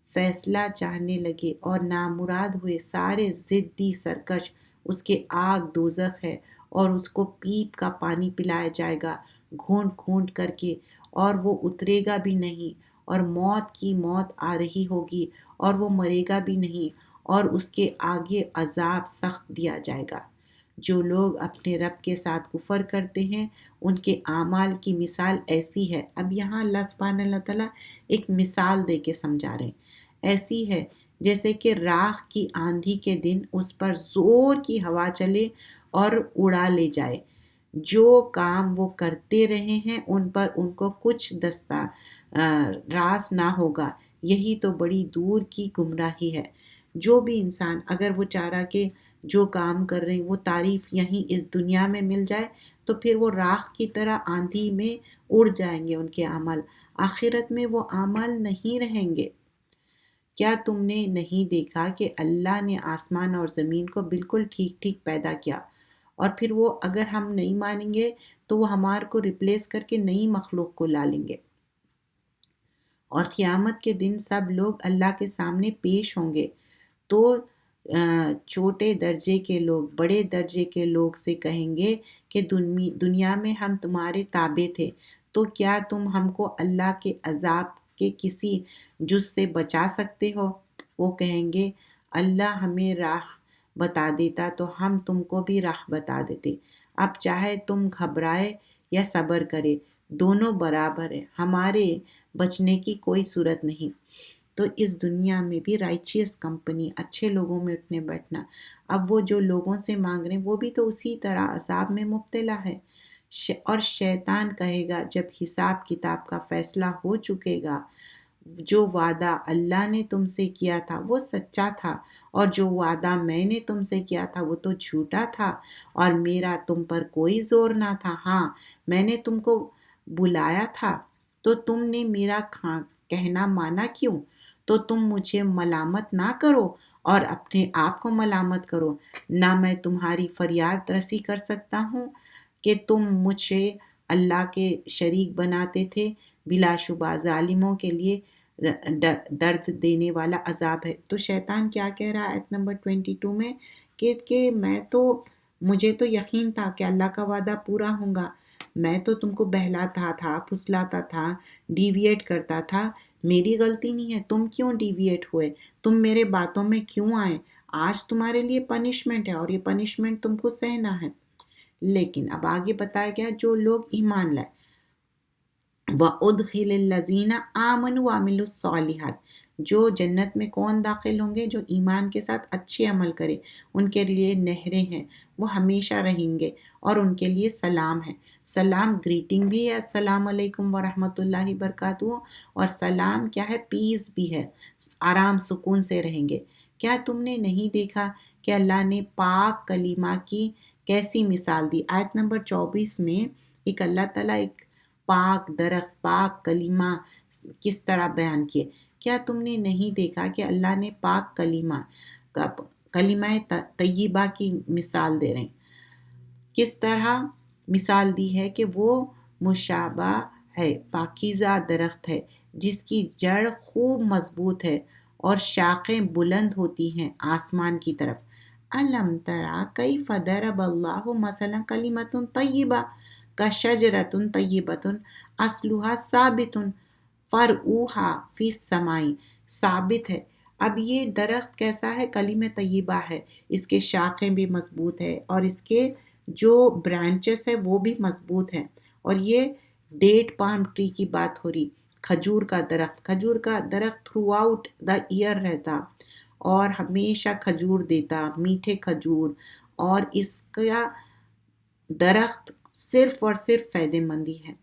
Speaker 1: فیصلہ چاہنے لگے اور نامراد ہوئے، سارے ضدی سرکش، اس کے آگ دوزخ ہے، اور اس کو پیپ کا پانی پلایا جائے گا گھونٹ گھونٹ کر کے، اور وہ اترے گا بھی نہیں، اور موت کی موت آ رہی ہوگی اور وہ مرے گا بھی نہیں، اور اس کے آگے عذاب سخت دیا جائے گا۔ جو لوگ اپنے رب کے ساتھ کفر کرتے ہیں ان کے اعمال کی مثال ایسی ہے۔ اب یہاں اللہ سبحانہ اللہ تعالیٰ ایک مثال دے کے سمجھا رہے ہیں، ایسی ہے جیسے کہ راکھ کی آندھی کے دن اس پر زور کی ہوا چلے اور اڑا لے جائے۔ جو کام وہ کرتے رہے ہیں ان پر ان کو کچھ راس نہ ہوگا، یہی تو بڑی دور کی گمراہی ہے۔ جو بھی انسان اگر وہ چاہ رہا کہ جو کام کر رہے ہیں وہ تعریف یہیں اس دنیا میں مل جائے، تو پھر وہ راکھ کی طرح آندھی میں اڑ جائیں گے ان کے عمل، آخرت میں وہ عمل نہیں رہیں گے۔ کیا تم نے نہیں دیکھا کہ اللہ نے آسمان اور زمین کو بالکل ٹھیک ٹھیک پیدا کیا، اور پھر وہ اگر ہم نہیں مانیں گے تو وہ ہمارے کو ریپلیس کر کے نئی مخلوق کو لا لیں گے، اور قیامت کے دن سب لوگ اللہ کے سامنے پیش ہوں گے، تو چھوٹے درجے کے لوگ بڑے درجے کے لوگ سے کہیں گے کہ دنیا میں ہم تمہارے تابع تھے، تو کیا تم ہم کو اللہ کے عذاب کے کسی جز سے بچا سکتے ہو؟ وہ کہیں گے اللہ ہمیں راہ بتا دیتا تو ہم تم کو بھی راہ بتا دیتے۔ اب چاہے تم گھبرائے یا صبر کرے، دونوں برابر ہے، ہمارے بچنے کی کوئی صورت نہیں۔ تو اس دنیا میں بھی رائچیس کمپنی، اچھے لوگوں میں اٹھنے بیٹھنا۔ اب وہ جو لوگوں سے مانگ رہے ہیں وہ بھی تو اسی طرح عذاب میں مبتلا ہے، اور شیطان کہے گا جب حساب کتاب کا فیصلہ ہو چکے گا، جو وعدہ اللہ نے تم سے کیا تھا وہ سچا تھا، اور جو وعدہ میں نے تم سے کیا تھا وہ تو جھوٹا تھا، اور میرا تم پر کوئی زور نہ تھا۔ ہاں، میں نے تم کو بلایا تھا تو تم نے میرا کہنا مانا کیوں؟ تو تم مجھے ملامت نہ کرو اور اپنے آپ کو ملامت کرو۔ نہ میں تمہاری فریاد رسی کر سکتا ہوں کہ تم مجھے اللہ کے شریک بناتے تھے، بلا شبہ ظالموں کے لیے درد دینے والا عذاب ہے۔ تو شیطان کیا کہہ رہا ہے آیت نمبر 22 میں کہ مجھے تو یقین تھا کہ اللہ کا وعدہ پورا ہوگا، میں تو تم کو بہلاتا تھا، پھسلاتا تھا، ڈیویٹ کرتا تھا، میری غلطی نہیں ہے، تم کیوں ڈیویٹ ہوئے، تم میرے باتوں میں کیوں آئے، آج تمہارے لیے پنشمنٹ ہے اور یہ پنشمنٹ تم کو سہنا ہے۔ لیکن اب آگے بتایا گیا جو لوگ ایمان لائے، وَأُدْخِلِ الَّذِينَ آمَنُوا وَعَمِلُوا الصَّالِحَاتِ، جو جنت میں کون داخل ہوں گے؟ جو ایمان کے ساتھ اچھے عمل کرے، ان کے لیے نہریں ہیں، وہ ہمیشہ رہیں گے، اور ان کے لیے سلام ہے۔ سلام گریٹنگ بھی ہے، السلام علیکم ورحمۃ اللہ وبرکاتہ، اور سلام کیا ہے؟ پیس بھی ہے، آرام سکون سے رہیں گے۔ کیا تم نے نہیں دیکھا کہ اللہ نے پاک کلمہ کی کیسی مثال دی؟ آیت نمبر 24 میں ایک اللہ تعالیٰ ایک پاک درخت، پاک کلمہ کس طرح بیان کیے۔ کیا تم نے نہیں دیکھا کہ اللہ نے پاک کلمہ طیبہ کی مثال دے رہے ہیں؟ کس طرح مثال دی ہے کہ وہ مشابہ ہے، پاکیزہ درخت ہے جس کی جڑ خوب مضبوط ہے اور شاخیں بلند ہوتی ہیں آسمان کی طرف۔ الم ترى کیف ضرب اللہ مثلا کلمۃ طیبہ کشجرۃ طیبۃ اصلها ثابت فرعها فی السماء، ثابت ہے۔ اب یہ درخت کیسا ہے؟ کلمہ طیبہ ہے، اس کے شاخیں بھی مضبوط ہے اور اس کے جو برانچز ہے وہ بھی مضبوط ہیں، اور یہ ڈیٹ پام ٹری کی بات ہو رہی، کھجور کا درخت۔ کھجور کا درخت تھرو آؤٹ دا ایئر رہتا اور ہمیشہ کھجور دیتا، میٹھے کھجور، اور اس کا درخت صرف اور صرف فائدے مندی ہے،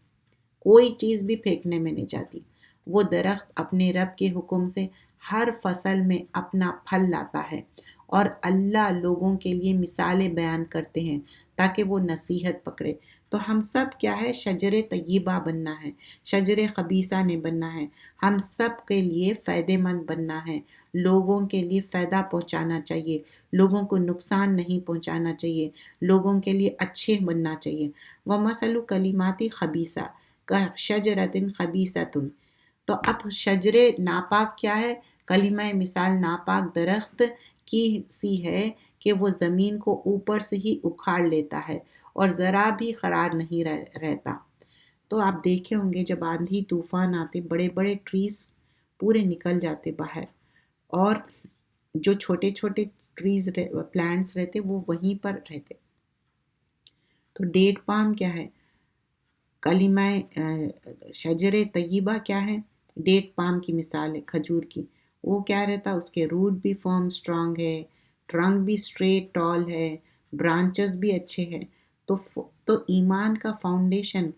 Speaker 1: کوئی چیز بھی پھینکنے میں نہیں جاتی۔ وہ درخت اپنے رب کے حکم سے ہر فصل میں اپنا پھل لاتا ہے، اور اللہ لوگوں کے لیے مثالیں بیان کرتے ہیں تاکہ وہ نصیحت پکڑے۔ تو ہم سب کیا ہے؟ شجر طیبہ بننا ہے، شجر خبیثہ نہیں بننا ہے۔ ہم سب کے لیے فائدے مند بننا ہے، لوگوں کے لیے فائدہ پہنچانا چاہیے، لوگوں کو نقصان نہیں پہنچانا چاہیے، لوگوں کے لیے اچھے بننا چاہیے۔ وَمَثَلُ کَلِمَاتِ خَبِیثَةٍ کَشَجَرَةٍ خَبِیثَةٍ، تو اب شجر ناپاک کیا ہے؟ کلمہ مثال ناپاک درخت کی سی ہے کہ وہ زمین کو اوپر سے ہی اکھاڑ لیتا ہے اور ذرا بھی قرار نہیں رہتا۔ تو آپ دیکھے ہوں گے جب آندھی طوفان آتے بڑے بڑے ٹریز پورے نکل جاتے باہر، اور جو چھوٹے چھوٹے ٹریز پلانٹس رہتے وہ وہیں پر رہتے۔ تو ڈیٹ پام کیا ہے؟ کلمہ شجر طیبہ کیا ہے؟ ڈیٹ پام کی مثال ہے، کھجور کی۔ وہ کیا رہتا؟ اس کے روٹ بھی فرم سٹرونگ ہے، ٹرنک بھی اسٹریٹ ٹال ہے، برانچز بھی اچھے ہیں۔ تو ایمان کا فاؤنڈیشن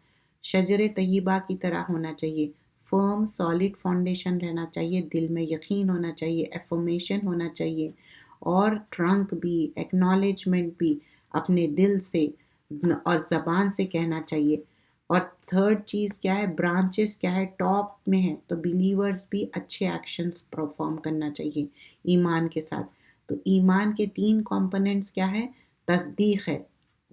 Speaker 1: شجر طیبہ کی طرح ہونا چاہیے، فرم سالڈ فاؤنڈیشن رہنا چاہیے، دل میں یقین ہونا چاہیے، افرمیشن ہونا چاہیے، اور ٹرنک بھی، ایکنالجمنٹ بھی اپنے دل سے اور زبان سے کہنا چاہیے۔ اور تھرڈ چیز کیا ہے؟ برانچز کیا ہے؟ ٹاپ میں ہے، تو بیلیورز بھی اچھے ایکشنز پرفارم کرنا چاہیے ایمان کے ساتھ۔ تو ایمان کے 3 کمپوننٹس کیا ہے؟ تصدیق ہے،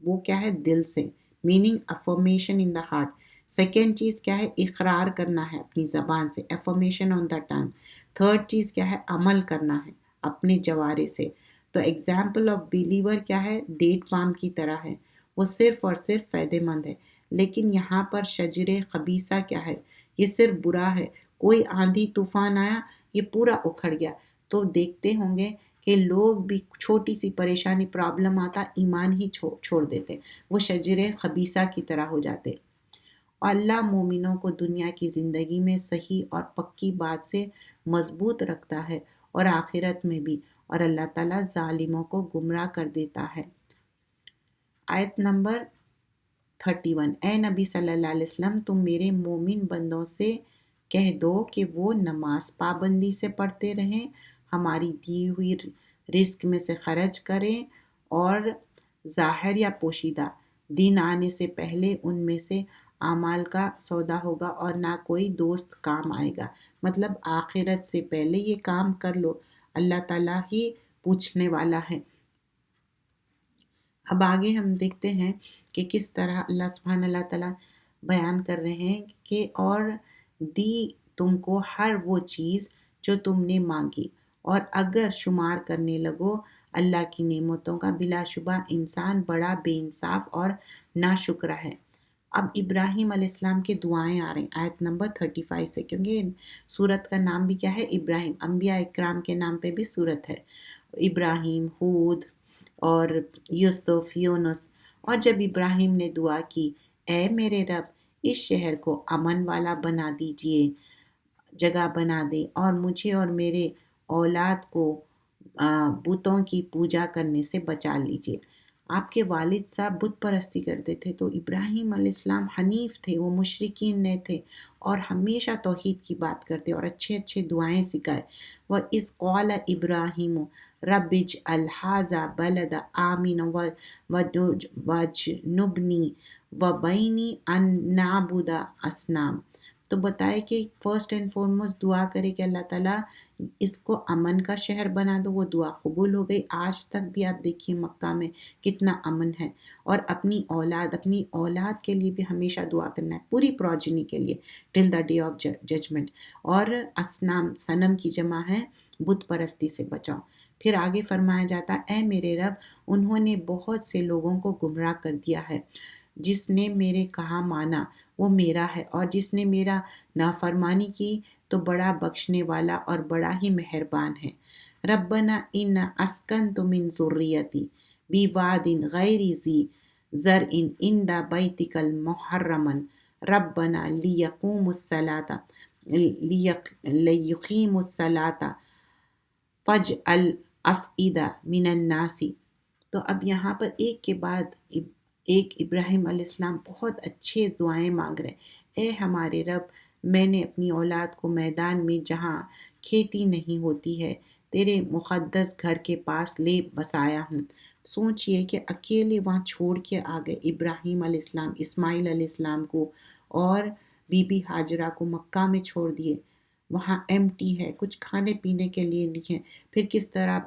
Speaker 1: وہ کیا ہے؟ دل سے، meaning affirmation in the heart. Second چیز کیا ہے؟ اقرار کرنا ہے اپنی زبان سے، افرمیشن آن دا ٹنگ۔ تھرڈ چیز کیا ہے؟ عمل کرنا ہے اپنے جوارے سے۔ تو ایگزامپل آف بیلیور کیا ہے؟ ڈیٹ پام کی طرح ہے، وہ صرف اور صرف فائدے مند ہے۔ لیکن یہاں پر شجر خبیثہ کیا ہے؟ یہ صرف برا ہے، کوئی آندھی طوفان آیا یہ پورا اکھڑ گیا۔ تو دیکھتے ہوں گے کہ لوگ بھی چھوٹی سی پریشانی پرابلم آتا ایمان ہی چھوڑ دیتے، وہ شجر خبیثہ کی طرح ہو جاتے۔ اور اللہ مومنوں کو دنیا کی زندگی میں صحیح اور پکی بات سے مضبوط رکھتا ہے اور آخرت میں بھی، اور اللہ تعالیٰ ظالموں کو گمراہ کر دیتا ہے۔ آیت نمبر 31، اے نبی صلی اللہ علیہ وسلم تم میرے مومن بندوں سے کہہ دو کہ وہ نماز پابندی سے پڑھتے رہیں، ہماری دی ہوئی رزق میں سے خرچ کریں، اور ظاہر یا پوشیدہ دن آنے سے پہلے ان میں سے اعمال کا سودا ہوگا اور نہ کوئی دوست کام آئے گا۔ مطلب آخرت سے پہلے یہ کام کر لو، اللہ تعالیٰ ہی پوچھنے والا ہے۔ اب آگے ہم دیکھتے ہیں کہ کس طرح اللہ سبحانہ اللہ تعالیٰ بیان کر رہے ہیں کہ اور دی تم کو ہر وہ چیز جو تم نے مانگی، اور اگر شمار کرنے لگو اللہ کی نعمتوں کا، بلا شبہ انسان بڑا بے انصاف اور ناشکرا ہے۔ اب ابراہیم علیہ السلام کے دعائیں آ رہے ہیں آیت نمبر 35 سے، کیونکہ سورت کا نام بھی کیا ہے؟ ابراہیم۔ انبیاء اکرام کے نام پہ بھی سورت ہے، ابراہیم، ہود اور یوسف، یونس۔ اور جب ابراہیم نے دعا کی، اے میرے رب، اس شہر کو امن والا بنا دیجئے، جگہ بنا دے، اور مجھے اور میرے اولاد کو بتوں کی پوجا کرنے سے بچا لیجئے۔ آپ کے والد صاحب بت پرستی کرتے تھے، تو ابراہیم علیہ السلام حنیف تھے، وہ مشرکین نہیں تھے، اور ہمیشہ توحید کی بات کرتے اور اچھے اچھے دعائیں سکھائے۔ وَإِذْ قَالَ إِبْرَاهِيمُ رَبِّ اجْعَلْ هَٰذَا بَلَدَ آمِنًا وَاجْنُبْنِي وَبَنِیَّ أَن نَّعْبُدَ الْأَصْنَامَ۔ تو بتائے کہ فرسٹ اینڈ فارموسٹ دعا کرے کہ اللہ تعالیٰ اس کو امن کا شہر بنا دو۔ وہ دعا قبول ہو گئی۔ آج تک بھی آپ دیکھیے مکہ میں کتنا امن ہے۔ اور اپنی اولاد کے لیے بھی ہمیشہ دعا کرنا ہے، پوری پروجنی کے لیے، ٹل دا ڈے آف ججمنٹ۔ اور اسنام، صنم کی جمع ہے، بت پرستی سے بچاؤ۔ پھر آگے فرمایا جاتا ہے، اے میرے رب، انہوں نے بہت سے لوگوں کو گمراہ کر دیا ہے۔ جس نے میرے کہا مانا وہ میرا ہے، اور جس نے میرا نافرمانی کی تو بڑا بخشنے والا اور بڑا ہی مہربان ہے۔ ربنا ان اسکنت من ذریتی بواد غیر ذی زرع عند بیتک المحرم ربنا لیقیموا الصلاۃ فاجعل افئدہ من الناس۔ تو اب یہاں پر ایک کے بعد ایک ابراہیم علیہ السلام بہت اچھے دعائیں مانگ رہے ہیں۔ اے ہمارے رب، میں نے اپنی اولاد کو میدان میں جہاں کھیتی نہیں ہوتی ہے تیرے مقدس گھر کے پاس لے بسایا ہوں۔ سوچئے کہ اکیلے وہاں چھوڑ کے آ گئے ابراہیم علیہ السلام، اسماعیل علیہ السلام کو اور بی بی ہاجرہ کو مکہ میں چھوڑ دیے، وہاں ایمٹی ہے، کچھ کھانے پینے کے لیے نہیں ہے۔ پھر کس طرح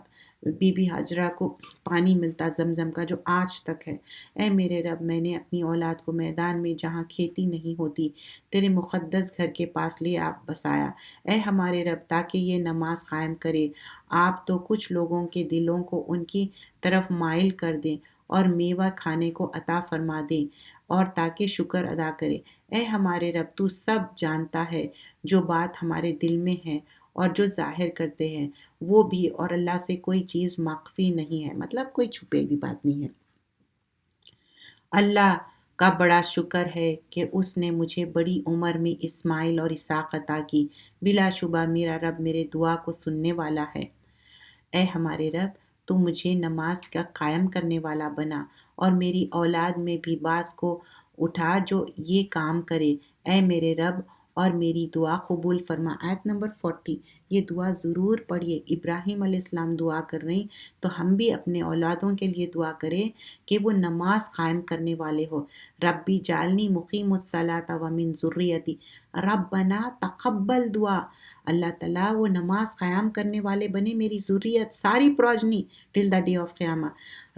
Speaker 1: بی بی ہاجرہ کو پانی ملتا زمزم کا جو آج تک ہے۔ اے میرے رب، میں نے اپنی اولاد کو میدان میں جہاں کھیتی نہیں ہوتی تیرے مقدس گھر کے پاس لے آپ بسایا۔ اے ہمارے رب، تاکہ یہ نماز قائم کرے، آپ تو کچھ لوگوں کے دلوں کو ان کی طرف مائل کر دیں اور میوہ کھانے کو عطا فرما دیں، اور تاکہ شکر ادا کرے۔ اے ہمارے رب، تو سب جانتا ہے جو بات ہمارے دل میں ہے اور جو ظاہر کرتے ہیں وہ بھی، اور اللہ سے کوئی چیز مخفی نہیں ہے، مطلب کوئی چھپے ہوئی بات نہیں ہے۔ اللہ کا بڑا شکر ہے کہ اس نے مجھے بڑی عمر میں اسماعیل اور اسحاق عطا کی، بلا شبہ میرا رب میرے دعا کو سننے والا ہے۔ اے ہمارے رب، تو مجھے نماز کا قائم کرنے والا بنا، اور میری اولاد میں بھی بعض کو اٹھا جو یہ کام کرے۔ اے میرے رب، اور میری دعا قبول فرما۔ آیت نمبر 40، یہ دعا ضرور پڑھیے۔ ابراہیم علیہ السلام دعا کر رہے ہیں، تو ہم بھی اپنے اولادوں کے لیے دعا کریں کہ وہ نماز قائم کرنے والے ہو۔ ربی جعلنی مقیم الصلاۃ ومن ذریتی، ربنا تقبل دعا۔ اللہ تعالیٰ وہ نماز قیام کرنے والے بنے، میری ذریت، ساری progeny till the day of قیامہ۔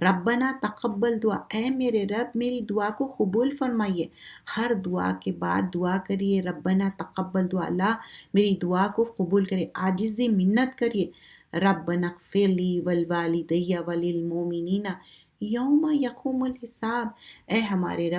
Speaker 1: ربنا تقبل دعا، اے میرے رب میری دعا کو قبول فرمائیے۔ ہر دعا کے بعد دعا کریے ربنا تقبل دعا، اللہ میری دعا کو قبول کرے، عاجزی منت کریے۔ ربنا اغفر لی ولوالدی وللمؤمنین یوم یقوم الحساب، اے ہمارے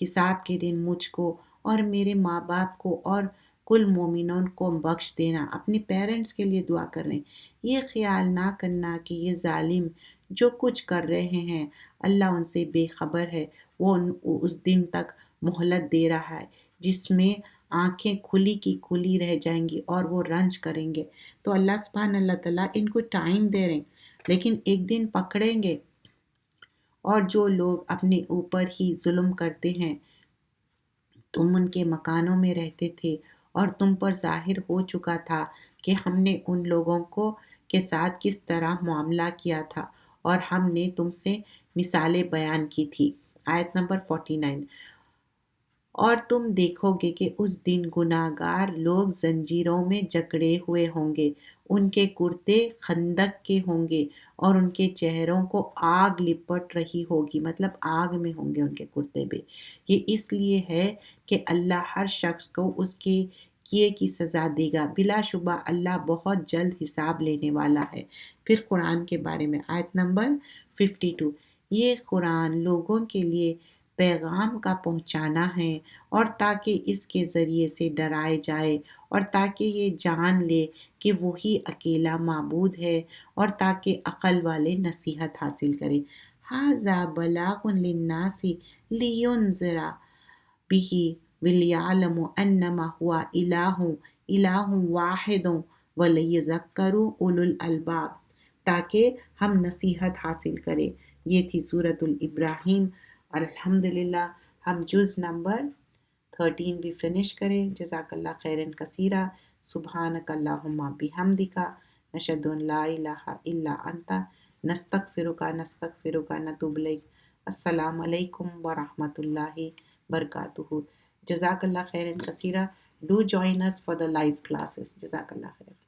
Speaker 1: حساب کے دن مجھ کو اور میرے ماں باپ کو اور کل مومنوں کو بخش دینا۔ اپنے پیرنٹس کے لیے دعا کر رہے ہیں۔ یہ خیال نہ کرنا کہ یہ ظالم جو کچھ کر رہے ہیں اللہ ان سے بے خبر ہے، وہ اس دن تک مہلت دے رہا ہے جس میں آنکھیں کھلی کی کھلی رہ جائیں گی اور وہ رنج کریں گے۔ تو اللہ سبحانہ اللہ تعالیٰ ان کو ٹائم دے رہے ہیں، لیکن ایک دن پکڑیں گے۔ اور جو لوگ اپنے اوپر ہی ظلم کرتے ہیں تم ان کے مکانوں میں رہتے تھے اور تم پر ظاہر ہو چکا تھا کہ ہم نے ان لوگوں کے ساتھ کس طرح معاملہ کیا تھا اور ہم نے تم سے مثالیں بیان کی تھی۔ آیت نمبر 49۔ اور تم دیکھو گے کہ اس دن گناہگار لوگ زنجیروں میں جکڑے ہوئے ہوں گے، ان کے کرتے خندق کے ہوں گے اور ان کے چہروں کو آگ لپٹ رہی ہوگی، مطلب آگ میں ہوں گے ان کے کرتے بھی۔ یہ اس لیے ہے کہ اللہ ہر شخص کو اس کے کیے کی سزا دے گا، بلا شبہ اللہ بہت جلد حساب لینے والا ہے۔ پھر قرآن کے بارے میں آیت نمبر 52۔ یہ قرآن لوگوں کے لیے پیغام کا پہنچانا ہے اور تاکہ اس کے ذریعے سے ڈرائے جائے اور تاکہ یہ جان لے کہ وہی اکیلا معبود ہے اور تاکہ عقل والے نصیحت حاصل کریں۔ ھذا بلاغ للناس لینذر بہ ولیعلموا انما هو الہ واحد ولیذکر اولو الالباب، تاکہ ہم نصیحت حاصل کریں۔ یہ تھی سورۃ الابراہیم۔ اور الحمدللہ ہم جز نمبر 13 بھی فنش کریں۔ جزاک اللہ خیرن کثیرہ۔ سبحانک اللہم بحمدک، نشہد ان لا الہ الا انت، نستغفرک نتوب الیک۔ السلام علیکم ورحمۃ اللہ وبرکاتہ۔ جزاک اللہ خیرن کثیرہ۔ Do join us for the live classes. جزاک اللہ خیر۔